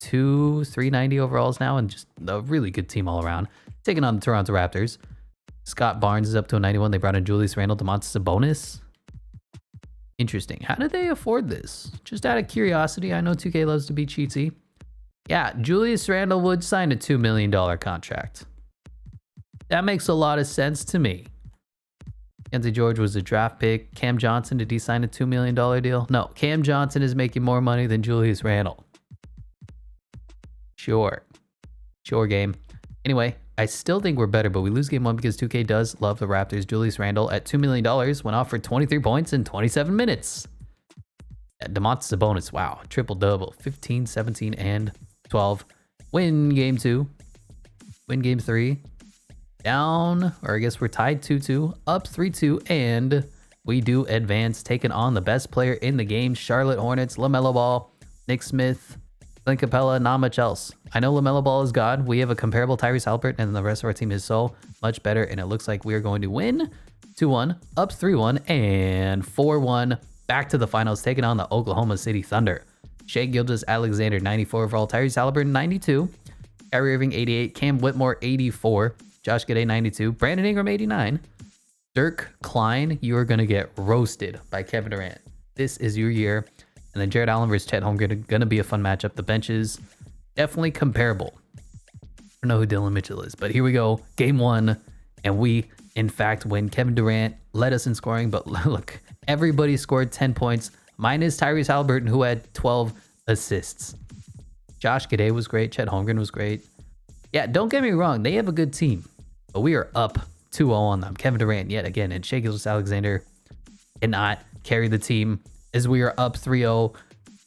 390 overalls now, and just a really good team all around. Taking on the Toronto Raptors. Scott Barnes is up to a 91. They brought in Julius Randle, Domantas Sabonis. Interesting. How did they afford this? Just out of curiosity, I know 2K loves to be cheatsy. Yeah, Julius Randle would sign a $2 million contract. That makes a lot of sense to me. Kenzie George was a draft pick. Cam Johnson, did he sign a $2 million deal? No, Cam Johnson is making more money than Julius Randle. Sure game. Anyway, I still think we're better, but we lose game 1 because 2K does love the Raptors. Julius Randle at $2 million went off for 23 points in 27 minutes. Yeah, DeMontis Sabonis, wow, triple-double, 15, 17, and 12. Win game 2. Win game 3. Down, or I guess we're tied 2-2, up 3-2, and we do advance, taking on the best player in the game, Charlotte Hornets, LaMelo Ball, Nick Smith, Clint Capella, not much else. I know LaMelo Ball is God. We have a comparable Tyrese Haliburton, and the rest of our team is so much better, and it looks like we are going to win 2-1, up 3-1, and 4-1, back to the finals, taking on the Oklahoma City Thunder. Shai Gilgeous-Alexander, 94 overall, Tyrese Haliburton, 92, Kyrie Irving, 88, Cam Whitmore, 84, Josh Giddey, 92, Brandon Ingram, 89, Dirk Klein, you are going to get roasted by Kevin Durant. This is your year. And then Jared Allen versus Chet Holmgren, going to be a fun matchup. The benches, definitely comparable. I don't know who Dylan Mitchell is, but here we go. Game 1, and we, in fact, win. Kevin Durant led us in scoring, but look, everybody scored 10 points, minus Tyrese Haliburton, who had 12 assists. Josh Giddey was great. Chet Holmgren was great. Yeah, don't get me wrong. They have a good team, but we are up 2-0 on them. Kevin Durant, yet again, and Shai Gilgeous-Alexander cannot carry the team, as we are up 3-0,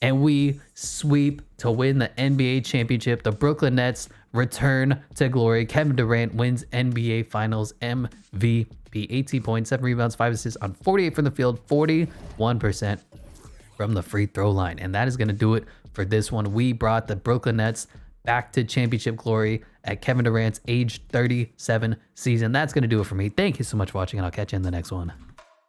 and we sweep to win the NBA championship. The Brooklyn Nets return to glory. Kevin Durant wins NBA Finals MVP. 18 points, 7 rebounds, 5 assists on 48 from the field, 41% from the free throw line. And that is going to do it for this one. We brought the Brooklyn Nets back to championship glory at Kevin Durant's age 37 season. That's going to do it for me. Thank you so much for watching, and I'll catch you in the next one.